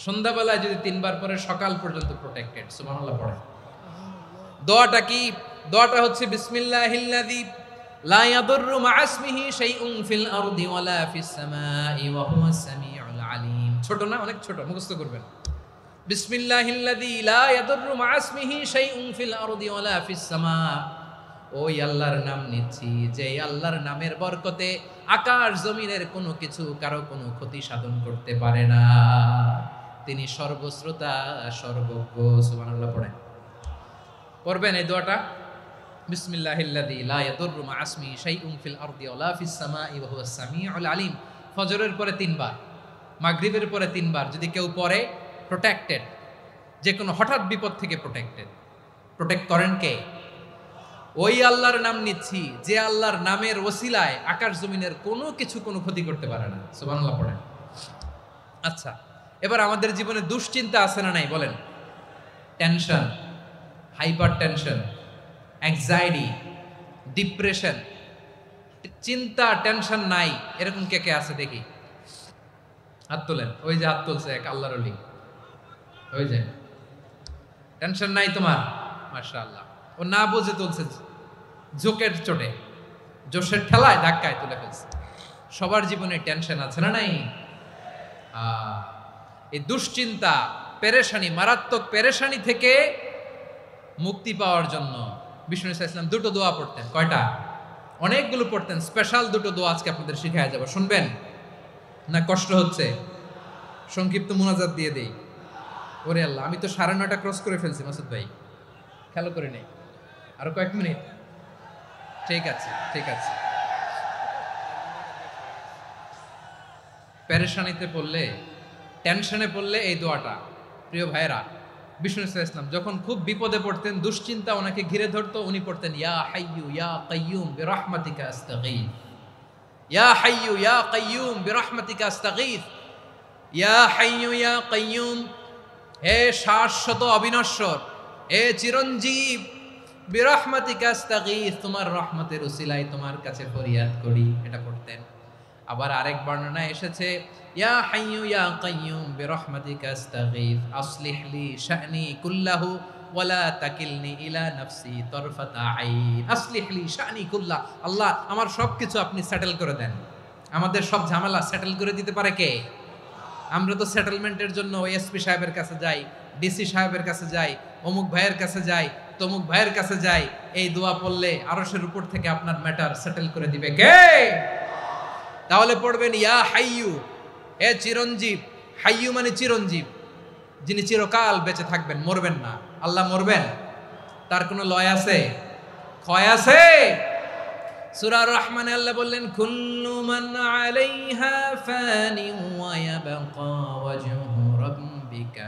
সন্ধ্যাবেলায় যদি 3 বার পরে সকাল পর্যন্ত প্রোটেক্টেড। সুবহানাল্লাহ পড়ে। দোয়াটা কি? দোয়াটা হচ্ছে বিসমিল্লাহিল্লাযী লা ইয়াদুররু মা ইসমিহি শাইউন ফিল আরদি ওয়ালা ফিস সামাই ওয়া হুয়াস সামিউল আলিম। ছোট না? অনেক ছোট, মুখস্থ করবেন। বিসমিল্লাহিল্লাযী লা ইয়াদুররু মা ইসমিহি শাইউন ফিল আরদি ওয়ালা ফিস সামা। ওই আল্লাহর নাম নিচ্ছি যে আল্লাহর নামের বরকতে আকাশ জমিনের কোনো কিছু কারো কোনো ক্ষতি সাধন করতে পারে না। তিনি সর্বশ্রোতা, সর্বজ্ঞ। সুবহানাল্লাহ পড়েন। পড়বেন এই দোয়াটা, বিসমিল্লাহিল্লাযী লা ইয়াদুররু মা ইসমিহি শাইউন ফিল আরদি ওয়ালা ফিস সামাই ওয়া হুয়াস সামিউল আলিম। ফজরের পরে 3 বার, মাগরিবের পরে 3 বার যদি কেউ পড়ে, প্রোটেক্টেড, যে কোনো হঠাৎ বিপদ থেকে প্রোটেক্টেড। প্রোটেক্ট করেন কে? ওই আল্লাহর নাম নিচ্ছি যে আল্লাহর নামের ওসিলায় আকাশ জমিনের কোনো কিছু কোনো ক্ষতি করতে পারে না। সুবহানাল্লাহ পড়েন। আচ্ছা, এবার আমাদের জীবনে দুশ্চিন্তা আছে না নাই বলেন? Tension, hyper tension, anxiety, depression, চিন্তা, টেনশন নাই এরকম কে কে আছে দেখি? হাত তোলেন। ওই যে হাত তুলছে এক আল্লাহর ওলি, ওই যে। টেনশন নাই তোমার? মাশাআল্লাহ। ও না বুঝে তুলছে, জোকের চোটে, জোশের ঠেলায় ধাক্কায় তুলে ফেলছে। সবার জীবনে টেনশন আছে না নাই? এই দুশ্চিন্তা, পেরেশানি, মারাত্মক পেরেশানি থেকে মুক্তি পাওয়ার জন্য বিষ্ণু ইসলাম 2টো দোয়া পড়তেন। কয়টা? অনেকগুলো পড়তেন। স্পেশাল 2টো দোয়া আজকে আপনাদের শিখায়া যাব, শুনবেন না? কষ্ট হচ্ছে? সংক্ষিপ্ত মুনাজাত দিয়ে দেই। ওরে আল্লাহ, আমি তো 9:30 ক্রস করে ফেলছি মাসুদ ভাই, খেয়াল করে নেই। আরো কয়েক মিনিট? ঠিক আছে, ঠিক আছে। পেরেশানিতে পড়লে, টেনশনে পড়লে এই দোয়াটা, প্রিয় ভাইরা, বিষ্ণু ইসলাম যখন খুব বিপদে পড়তেন, দুশ্চিন্তা ওনাকে ঘিরে ধরতো, উনি পড়তেন ইয়া হাইয়ু ইয়া কাইয়ুম বিরহমাতিকা আস্তাগীথ, ইয়া হাইয়ু ইয়া কাইয়ুম বিরহমাতিকা আস্তাগীথ, ইয়া হাইয়ু ইয়া কাইয়ুম, হে শাশ্বত অবিনশ্বর, হে চিরঞ্জীব, বিরহমাতিকা আস্তাগীথ, তোমার রহমতের উসিলায় তোমার কাছে ফরিয়াদ করি। এটা পড়তেন। আবার আরেক বর্ণনায় এসেছে ইয়া হাইয়ু ইয়া কাইয়ুম বিরহমাতিকা আস্তাগীথ আসলিহ লি শা'নি কুল্লাহু ওয়ালা তাকিলনি ইলা নাফসি তরফাতা আইন। আসলিহ লি শা'নি কুল্লাহ, আল্লাহ আমার সবকিছু আপনি সেটেল করে দেন। আমাদের সব ঝামেলা সেটেল করে দিতে পারে কে? আমরা তো সেটেলমেন্টের জন্য এসপি সাহেবের কাছে যাই, ডিসি সাহেবের কাছে যাই, অমুক ভাইয়ের কাছে যাই, তমুক ভাইয়ের কাছে যাই। এই দোয়া পড়লে আরশের উপর থেকে আপনার ম্যাটার সেটেল করে দিবে কে? তাহলে পড়বেন ইয়া হাইয়ু, এ চিরঞ্জীব। হাইয়ু মানে চিরঞ্জীব, যিনি চিরকাল বেঁচে থাকবেন, মরবেন না। আল্লাহ মরবেন? তার কোনো লয় আছে? ক্ষয় আছে? সূরা রহমানে আল্লাহ বললেন কুল্লু মান আলাইহা ফানি ওয়া ইয়াবকা ওয়াজহু রাব্বিকা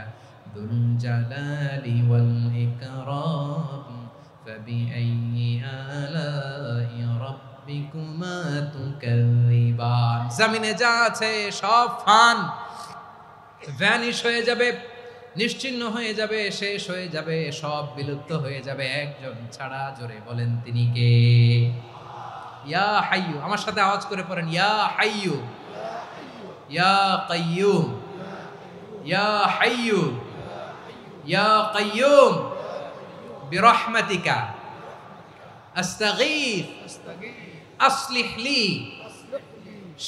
যুল জালালি ওয়াল ইকরাম ফাবিআইয়ি আলাই রাব্বিকুমা তুকাযিবান। জমিনে যা আছে সব ফান, ভ্যানিশ হয়ে যাবে, নিশ্চিহ্ন হয়ে যাবে, শেষ হয়ে যাবে, সব বিলুপ্ত হয়ে যাবে, একজন ছাড়া। জোরে বলেন তিনি কে? ইয়া হাইয়ু। আমার সাথে আওয়াজ করে পড়েন ইয়া হাইয়ু ইয়া কাইয়ুম ইয়া হাইয়ু ইয়া কাইয়ুম বিরহমাতিকা আস্তাগীথ আসলিহ লি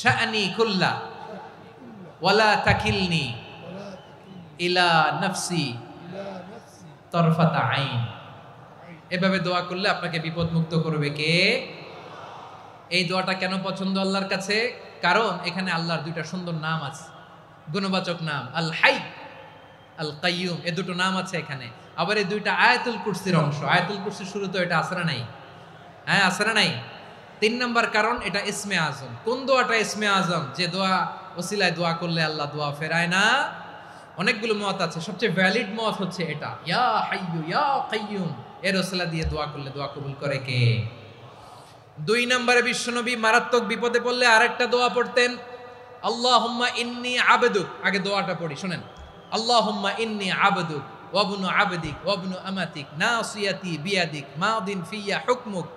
শা'নি কুল্লা ওয়ালা তাকিলনি ইলা নাফসি তরফাতা আইন। এভাবে দোয়া করলে আপনাকে বিপদ মুক্ত করবে কে? এই দোয়াটা কেন পছন্দ আল্লাহর কাছে? কারণ এখানে আল্লাহর 2টা সুন্দর নাম আছে, গুণবাচক নাম, আল হাই, আল কাইয়ুম। এই 2টো নাম আছে এখানে। আবার এই 2টা আয়াতুল কুরসির অংশ। আয়াতুল কুরসির শুরু তো এটা আছে না নাই? হ্যাঁ, আছে না নাই? 3 নাম্বার কারণ এটা ইসমে আজম। কোন দোয়াটা ইসমে আজম? যে দোয়া ওসিলায় দোয়া করলে আল্লাহ দোয়া ফেরায় না। অনেকগুলো মত আছে, সবচেয়ে ভ্যালিড মত হচ্ছে এটা, ইয়া হাইয়ু ইয়া কাইয়ুম। এর ওসিলা দিয়ে দোয়া করলে দোয়া কবুল করে কে? 2 নম্বরে বিশ্বনবী মারাত্মক বিপদে পড়লে আরেকটা দোয়া পড়তেন, আল্লাহুম্মা ইন্নী আবদুক, আগে দোয়াটা পড়ি শুনেন। আল্লাহুম্মা ইন্নী আবদুক ওয়া ইবনু আবদিক ওয়া ইবনু আমাতিক নাসিয়াতি বিয়াদিক মাদিন ফিয়া হুকমুক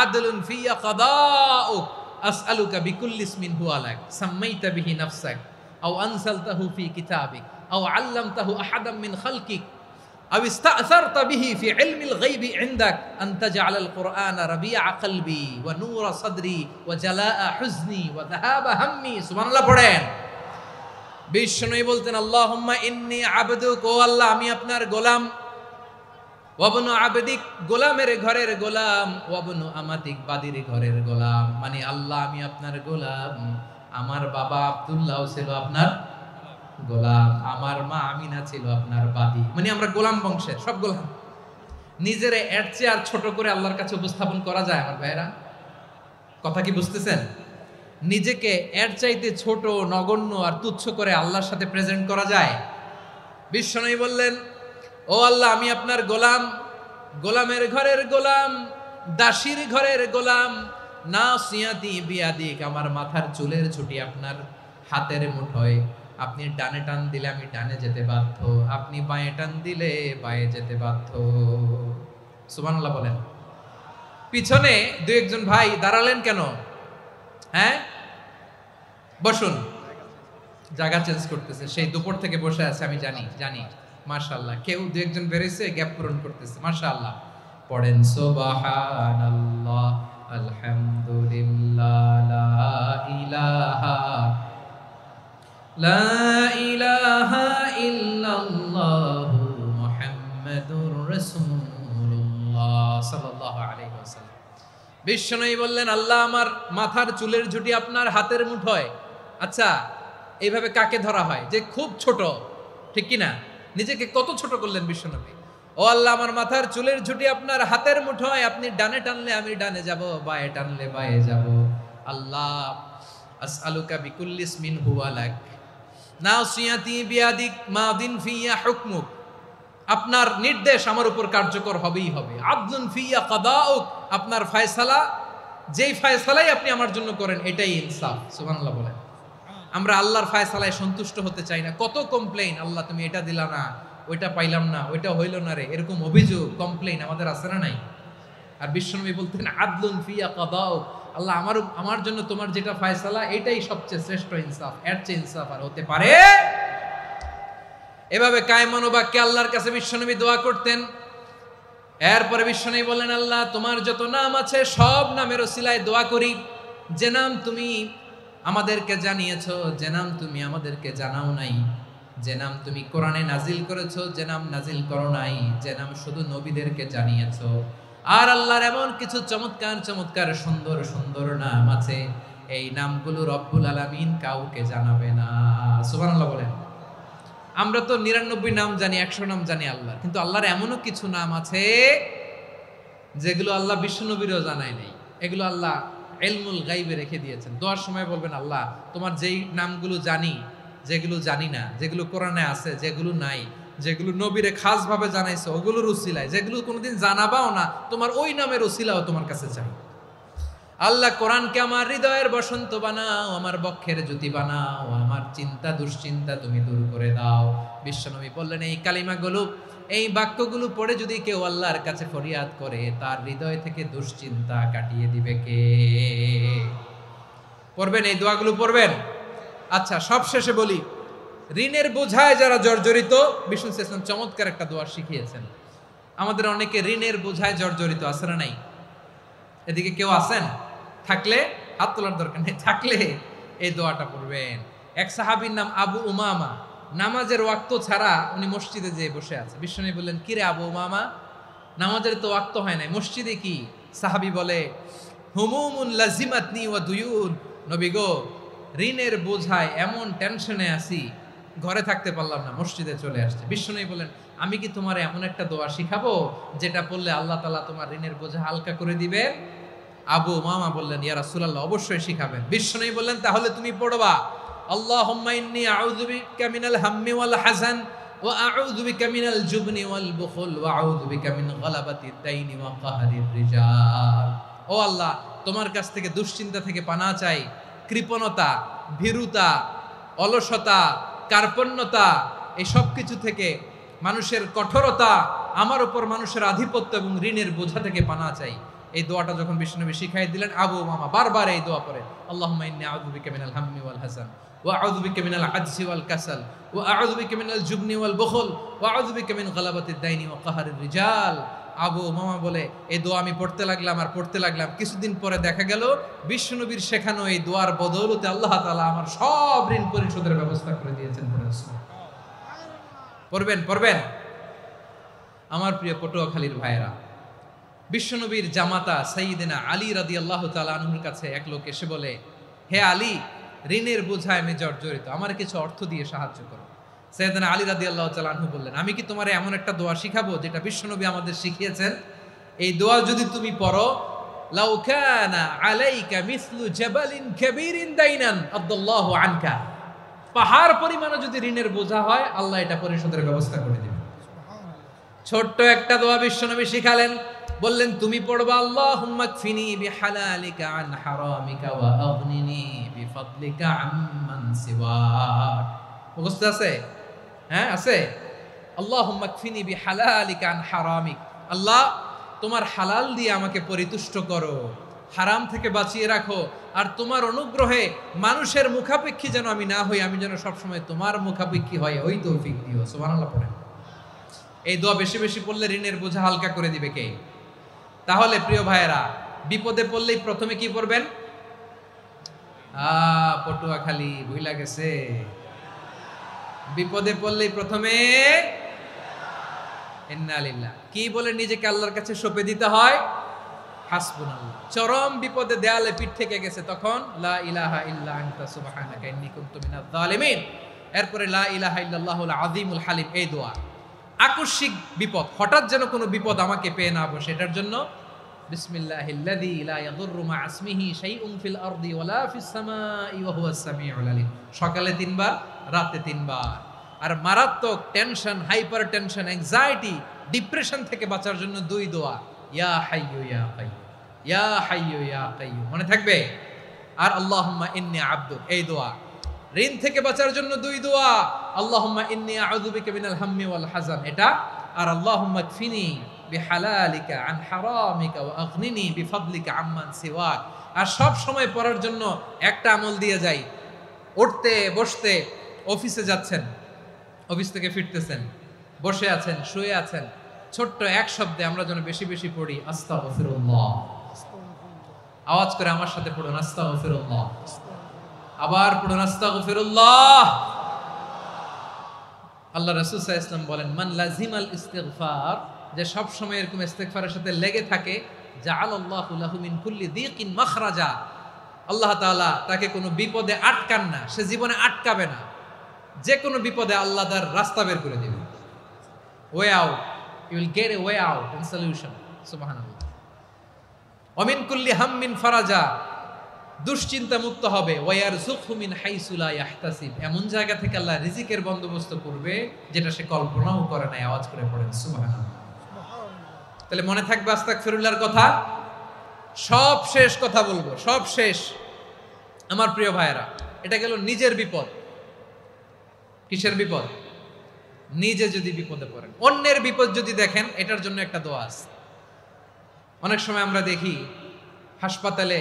আদলুন ফিয়া কাদাউক আসআলুকা বিকুল্লি ইসমিন হুয়া লাক সাম্মাইতা বিহি নাফসাক আও আনসালতাহু ফি কিতাবিক আও আল্লামতাহু আহাদাম মিন খালকিক আও ইস্তা'সারতা বিহি ফি ইলমিল গায়বি ইনদাক আন তাজআলাল কুরআনা রাবিআ কলবি ওয়া নূরা সাদরি ওয়া জালাআ হুজনি ওয়া যাহাবা হাম্মি। সুবহানাল্লাহ পড়েন। বিষ্ণুই বলতেন আল্লাহুম্মা ইন্নী আবদুক, ও আল্লাহ আমি আপনার গোলাম, ওয়া ইবনু আবদিক গোলামের ঘরের গোলাম, ওয়া ইবনু আমাতিক বাদির ঘরের গোলাম। মানে আল্লাহ আমি আপনার গোলাম, আমার বাবা আব্দুল্লাহ ছিল আপনার গোলাম, আমার মা আমিনা ছিল আপনার বাদী। মানে আমরা গোলাম বংশের সব গোলাম। নিজের এর চেয়ে আর ছোট করে আল্লাহর কাছে উপস্থাপন করা যায় আমার ভাইরা? কথা কি বুঝতেছেন? নিজেকে এর চাইতে ছোট নগণ্য আর তুচ্ছ করে আল্লাহর সাথে প্রেজেন্ট করা যায়? বিশ্বনবী বললেন ও আল্লাহ আমি আপনার গোলাম, গোলামের ঘরের গোলাম, দাসীর ঘরের গোলাম, নাসিয়াতি বিয়াদিক আমার মাথার চুলের ছুটি আপনার হাতের মুঠোয়, আপনি ডানে টান দিলে আমি ডানে যেতে বাধ্য, আপনি বাঁয়ে টান দিলে বাঁয়ে যেতে বাধ্য। সুবহানাল্লাহ বলেন। পিছনে দুই একজন ভাই দাঁড়ালেন কেন? হ্যাঁ বসুন, জায়গা চেঞ্জ করতেছে, সেই দুপুর থেকে বসে আছে আমি জানি মাশাআল্লাহ। কেউ দু একজন বেরিয়েছে গ্যাপ পূরণ করতেছে মাশাআল্লাহ। পড়েন সুবহানাল্লাহ আলহামদুলিল্লাহ লা ইলাহা ইল্লাল্লাহু মুহাম্মাদুর রাসূলুল্লাহ সাল্লাল্লাহু আলাইহি ওয়াসাল্লাম। বিশ্বনবী বললেন আল্লাহ আমার মাথার চুলের ঝুঁটি আপনার হাতের মুঠোয়। আচ্ছা এইভাবে কাকে ধরা হয়? যে খুব ছোট, ঠিক কি না? নিজেকে কত ছোট করলেন বিশ্বনবী। ও আল্লাহ আমার মাথার চুলের ঝুঁটি আপনার হাতের মুঠোয়, আপনি ডানে টানলে আমি ডানে যাব, বাঁয়ে টানলে বাঁয়ে যাব। আল্লাহ আসআলুকা বিকুল্লি ইসমিন হুয়া লাক নাসিয়াতি বিয়াদিক মাদিন ফিয়া হুকমুক, আপনার নির্দেশ আমার উপর কার্যকর হবেই হবে। আদলুন ফিয়া কাদাউক, আপনার ফয়সালা যেই ফয়সালাই আপনি আমার জন্য করেন এটাই ইনসাফ। সুবহানাল্লাহ বলেন। আমরা আল্লাহর ফয়সালায় সন্তুষ্ট হতে চাই না। কত কমপ্লেইন, আল্লাহ তুমি এটা দিলা না, ওইটা পাইলাম না, ওইটা হইল না রে, এরকম অভিযোগ কমপ্লেইন আমাদের আছে না নাই? আর বিশ্বনবী বলতেন আদলুন ফিয়া কাদাউক, আল্লাহ আমার জন্য তোমার যেটা ফয়সালা এটাই সবচেয়ে শ্রেষ্ঠ ইনসাফ, এর চেয়ে ইনসাফ আর হতে পারে? এভাবে কায়মান বাক্যে আল্লাহর কাছে বিশ্বনবী দোয়া করতেন। এরপরে বিশ্বনবী বললেন আল্লাহ তোমার যত নাম আছে সব নামের ওসিলায় দোয়া করি, যে নাম তুমি আমাদেরকে জানিয়েছো, যে নাম তুমি আমাদেরকে জানাও নাই, যে নাম তুমি কোরআনে নাজিল করেছো, যে নাম নাজিল করো নাই, যে নাম শুধু নবীদেরকে জানিয়েছো। আর আল্লাহর এমন কিছু চমৎকার চমৎকার সুন্দর সুন্দর নাম আছে, এই নামগুলো রব্বুল আলামিন কাউকে জানাবে না। সুবহানাল্লাহ বলেন। আমরা তো 99 নাম জানি, 100 নাম জানি আল্লাহ, কিন্তু আল্লাহর এমনও কিছু নাম আছে যেগুলো আল্লাহ বিশ্বনবীরও জানায় নাই। এগুলো আল্লাহ ইলমুল গায়বে রেখে দিয়েছেন। দোয়ার সময় বলবেন আল্লাহ তোমার যেই নামগুলো জানি, যেগুলো জানি না, যেগুলো কোরআনে আছে, যেগুলো নাই, যেগুলো নবীরে খাস ভাবে জানাইছো ওগুলোর উসিলায়, যেগুলো কোনোদিন জানাবাও না তোমার ওই নামের উসিলাও তোমার কাছে চাই। আল্লাহ কোরআনকে আমার হৃদয়ের বসন্ত বানাও, আমার বক্ষের জ্যোতি বানাও, আমার চিন্তা দুশ্চিন্তা তুমি দূর করে দাও। বিশ্বনবী বললেন এই কালিমাগুলো, এই বাক্যগুলো পড়ে যদি কেউ আল্লাহর কাছে ফরিয়াদ করে তার হৃদয় থেকে দুশ্চিন্তা কাটিয়ে দিবে কে? পড়বেন এই দোয়াগুলো পড়বেন। আচ্ছা সব শেষে বলি, ঋণের বোঝায় যারা জর্জরিত, বিষ্ণু ইসলাম চমৎকার একটা দোয়া শিখিয়েছেন। আমাদের অনেকে ঋণের বোঝায় জর্জরিত, আছে না নাই? এদিকে কেউ আছেন? থাকলে হাত তোলার দরকার নেই, থাকলে এই দোয়াটা পড়বেন। এক সাহাবীর নাম আবু উমামা, নামাজের ওয়াক্ত ছাড়া উনি মসজিদে যেয়ে বসে আছে। বিশ্বনবী বললেন কি রে আবু উমামা, নামাজের তো ওয়াক্ত হয় নাই, মসজিদে কি? সাহাবী বলে হুমুমুন লাজিমাতনি ওয়া দুয়ুন, নবী গো ঋণের বোঝায় এমন টেনশনে আছি ঘরে থাকতে পারলাম না, মসজিদে চলে আসছে। বিশ্বনবী বলেন আমি কি তোমার এমন একটা দোয়া শিখাবো যেটা পড়লে আল্লাহ তাআলা তোমার ঋণের বোঝা হালকা করে দিবে? আবু উমামা বললেন ইয়া রাসূলুল্লাহ অবশ্যই শিখাবেন। বিশ্বনবী বললেন তাহলে তুমি পড়বা আল্লাহুম্মা ইন্নী আউযু বিকা মিনাল হাম্মি ওয়াল হাযান ওয়া আউযু বিকা মিনাল জুবনি ওয়াল বুখল ওয়া আউযু বিকা মিন গালাবাতিদ দাইনি ওয়া কাহরির রিজাল। ও আল্লাহ তোমার কাছ থেকে দুশ্চিন্তা থেকে পানাহ চাই, কৃপণতা, ভীরুতা, অলসতা, কার্পণ্যতা, এই সব কিছু থেকে, মানুষের কঠোরতা, আমার উপর মানুষের আধিপত্য এবং ঋণের বোঝা থেকে পানা চাই। এই দোয়াটা যখন বিশ্বনবী শিখাই দিলেন, আবু উমামা বারবার এই দোয়া পড়ে, আল্লাহুম্মা ইন্নী আউযু বিকা মিনাল হাম্মি ওয়াল হাসান ওয়া আউযু বিকা মিনাল আজজি ওয়াল কাসাল ওয়া আউযু বিকা মিনাল জুবনি ওয়াল বুখল ওয়া আউযু বিকা মিন গালাবাতিদ দাইনি ওয়া কাহরির রিজাল। আবু উমামা বলে এই দোয়া আমি পড়তে লাগলাম। কিছুদিন পরে দেখা গেল বিশ্বনবীর শেখানো এই দোয়ার বদৌলতে আল্লাহ তাআলা আমার সব ঋণ পরিশোধের ব্যবস্থা করে দিয়েছেন। পড়বেন। আমার প্রিয় পটুয়াখালীর ভাইয়েরা, বিশ্বনবীর জামাতা সাইয়্যিদিনা আলী রাদিয়াল্লাহু তাআলা আনহুর কাছে এক লোক এসে বলে, হে আলী, ঋণের বোঝায় আমি জর্জরিত, আমার কিছু অর্থ দিয়ে সাহায্য করো। সাইয়্যিদিনা আলী রাদিয়াল্লাহু তাআলা আনহু বললেন, আমি কি তোমারে এমন একটা দোয়া শিখাবো যেটা বিশ্বনবী আমাদের শিখিয়েছেন? এই দোয়া যদি তুমি পড়ো, লাউ কানা আলাইকা মিসলু জাবালিন কাবীরিন দাইনান আদাল্লাহু আনকা, পাহাড় পরিমাণে যদি ঋণের বোঝা হয়, আল্লাহ এটা পরিশোধের ব্যবস্থা করে দিবেন। ছোট্ট একটা দোয়া বিশ্বনবী শিখালেন, বললেন তুমি পড়বা, আল্লাহুম্মা কফিনি বিহালালিকা আন হারামিকা ওয়া আগনিনি বিফাদলিকা আম্মান সিওয়াক। মুখস্থ আছে? হ্যাঁ আছে। আল্লাহুম্মা কফিনি বিহালালিকা আন হারামিক, আল্লাহ তোমার হালাল দিয়ে আমাকে পরিতুষ্ট করো, হারাম থেকে বাঁচিয়ে রাখো, আর তোমার অনুগ্রহে মানুষের মুখাপেক্ষী যেন আমি না হই, আমি যেন সবসময় তোমার মুখাপেক্ষী হয়, ওই তৌফিক দিও। সুবহানাল্লাহ পড়েন। এই দোয়া বেশি বেশি পড়লে ঋণের বোঝা হালকা করে দিবে কে? তাহলে প্রিয় ভাইয়েরা, বিপদে পড়লেই প্রথমে কি পড়বেন? পটুয়াখালী ভুইলা গেছে। বিপদে পড়লেই প্রথমে ইন্না লিল্লাহ কি বলে নিজেকে আল্লাহর কাছে সঁপে দিতে হয়? হাসবুনাল্লাহ। চরম বিপদে দেয়ালে পিঠ থেকে গেছে, তখন লা ইলাহা ইল্লা আনতা সুবহানাকা ইন্নী কুনতু মিনাজ জালিমিন। এরপরে লা ইলাহা ইল্লাল্লাহুল আযীমুল হালিম, এই দোয়া। আকস্মিক বিপদ, হঠাৎ যেন কোনো বিপদ আমাকে পেয়ে না বসে, এটার জন্য বিসমিল্লাহিল্লাযী লা ইয়াদুররু মা ইসমিহি শাইউন ফিল আরদি ওয়ালা ফিস সামাই ওয়া হুয়াস সামিউল আলীম। সকালে 3 বার, রাতে 3 বার। আর মারাত্মক tension, hyper tension, anxiety, depression থেকে বাঁচার জন্য 2 দোয়া, ইয়া হাইয়্যু ইয়া কাইয়্যুম, ইয়া হাইয়্যু ইয়া কাইয়্যুম, মনে থাকবে? আর আল্লাহুম্মা ইন্নী আবদুক, এই দোয়া। ঋণ থেকে বাঁচার জন্য 2 দোয়া, আল্লাহুম্মা ইন্নী আউযু বিকা মিনাল হাম্মি ওয়াল হাযান, এটা। আর আল্লাহুম্মা কফিনি বিহালালিকা আন হারামিকা ওয়া আগনিনি বিফাদলিকা আম্মান সিওয়াক। আর সব সময় পড়ার জন্য একটা আমল দিয়ে যাই, উঠতে বসতে, অফিসে যাচ্ছেন, অফিস থেকে ফিরতেছেন, বসে আছেন, শুয়ে আছেন, ছোট্ট এক শব্দে আমরা যেন বেশি বেশি পড়ি আস্তাগফিরুল্লাহ। আওয়াজ করে আমার সাথে পড়ুন, আস্তাগফিরুল্লাহ। আবার পড়ুন, আস্তাগফিরুল্লাহ। আল্লাহ রাসূল সাল্লাল্লাহু আলাইহি ওয়াসাল্লাম বলেন, মান লাজিমাল ইস্তিগফার, যে সব সময় এরকম ইস্তিগফারের সাথে লেগে থাকে, জাআলাল্লাহু লাহু মিন কুল্লি যিকিন মাখরাজা, আল্লাহ তাআলা তাকে কোনো বিপদে আটকান না, সে জীবনে আটকাবে না, যে কোনো বিপদে আল্লাহ তার রাস্তা বের করে দিবে। Way out, you will get a way out and solution. সুবহানাল্লাহ। ওয়া মিন কুল্লি হাম্মিন ফারাজা, দুশ্চিন্তা মুক্ত হবে। ওয়ারযুকহু মিন হাইসু লা ইয়াহতাসিব, এমন জায়গা থেকে আল্লাহ রিজিকের বন্দোবস্ত করবে যেটা সে কল্পনাও করে নাই। আওয়াজ করে পড়েন সুবহানাল্লাহ। তাহলে মনে থাকবে আস্তাগফিরুল্লাহর কথা। সব শেষ কথা বলবো, সব শেষ আমার প্রিয় ভাইয়েরা। এটা গেল নিজের বিপদ। কিসের বিপদ? নিজে যদি বিপদে পড়েন। অন্যের বিপদ যদি দেখেন, এটার জন্য একটা দোয়া আছে। অনেক সময় আমরা দেখি হাসপাতালে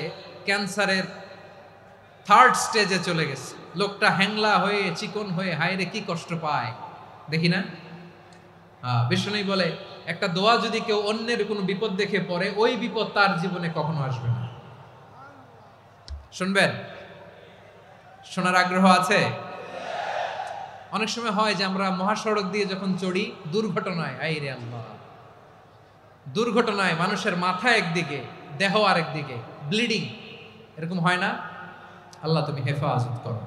ক্যান্সারের 3rd স্টেজে চলে গেছে, লোকটা হ্যাংলা হয়ে, চিকন হয়ে, হায়রে কি কষ্ট পায়, দেখি না? বিষ্ণু বলে, একটা দোয়া যদি কেউ অন্যের কোনো বিপদ দেখে পড়ে, ওই বিপদ তার জীবনে কখনো আসবে না। শুনবেন? শোনার আগ্রহ আছে? অনেক সময় হয় যে আমরা মহাসড়ক দিয়ে যখন চড়ি, দুর্ঘটনায়, আইরে আল্লাহ, দুর্ঘটনায় মানুষের মাথা একদিকে, দেহ আরেকদিকে, ব্লিডিং, এরকম হয় না? আল্লাহ তুমি হেফাজত করো।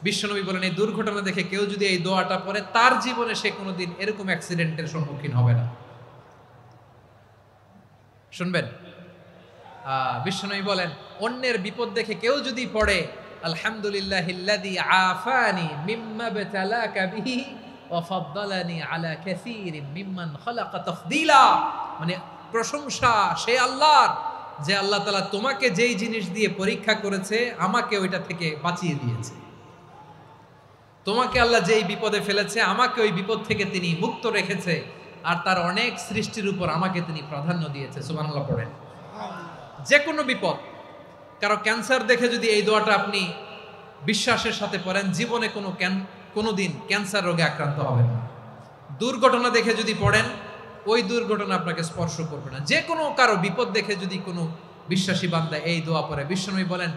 বিশ্বনবী বলেন, এই দুর্ঘটনা দেখে কেউ যদি এই দোয়াটা পড়ে, তার জীবনে সে কোনোদিন এরকম অ্যাক্সিডেন্টের সম্মুখীন হবে না। শুনবেন? বিশ্বনবী বলেন, অন্যের বিপদ দেখে কেউ যদি পড়ে, আলহামদুলিল্লাহিল্লাযী আফানি মিম্মা বতালাকা বিহি ওয়া ফাদ্দালানি আলা কাসীরিম মিম্মান খালাকা তাফদীলা, মানে প্রশংসা সে আল্লাহর যে আল্লাহ তাআলা তোমাকে যেই জিনিস দিয়ে পরীক্ষা করেছে আমাকে ওইটা থেকে বাঁচিয়ে দিয়েছে। তোমাকে আল্লাহ যেই বিপদে ফেলেছে আমাকে ওই বিপদ থেকে তিনি মুক্ত রেখেছে, আর তার অনেক সৃষ্টির উপর আমাকে তিনি প্রাধান্য দিয়েছে। সুবহানাল্লাহ পড়েন। যে কোনো বিপদ, কারো ক্যান্সার দেখে যদি এই দোয়াটা আপনি বিশ্বাসের সাথে পড়েন, জীবনে কোনোদিন ক্যান্সার রোগে আক্রান্ত হবেন না। দুর্ঘটনা দেখে যদি পড়েন, ওই দুর্ঘটনা আপনাকে স্পর্শ করবে না। যে কোনো কারো বিপদ দেখে যদি কোনো বিশ্বাসী বান্দা এই দোয়া পড়ে, বিশ্বনবী বলেন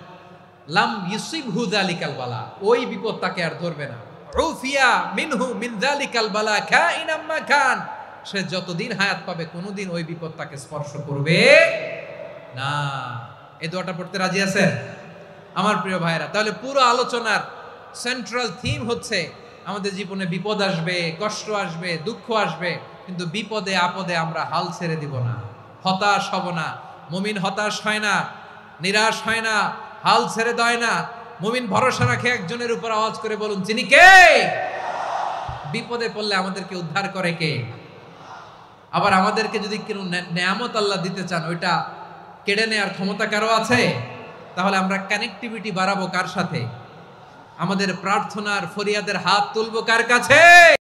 লাম ইউসিবহু যালিকাল বালা, ওই বিপদ তাকে আর ধরবে না। উফিয়া মিনহু মিন যালিকাল বালা কাইনাম মা কান, সে যতদিন হায়াত পাবে কোনোদিন ওই বিপদ তাকে স্পর্শ করবে না। এই দোয়াটা পড়তে রাজি আছেন আমার প্রিয় ভাইরা? তাহলে পুরো আলোচনার সেন্ট্রাল থিম হচ্ছে আমাদের জীবনে বিপদ আসবে, কষ্ট আসবে, দুঃখ আসবে, কিন্তু বিপদে আপদে আমরা হাল ছেড়ে দিব না, হতাশ হব না। মুমিন হতাশ হয় না, নিরাশ হয় না, হাল ছেড়ে দেয় না। মুমিন ভরসা রাখে একজনের উপর। আওয়াজ করে বলুন, যিনি কে? বিপদে পড়লে আমাদেরকে উদ্ধার করে কে? আবার আমাদেরকে যদি কোনো নেয়ামত আল্লাহ দিতে চান, ওইটা কেড়ে নেওয়ার ক্ষমতা কারো আছে? তাহলে আমরা কানেক্টিভিটি বাড়াবো কার সাথে? আমাদের প্রার্থনার ফরিয়াদের হাত তুলবো কার কাছে?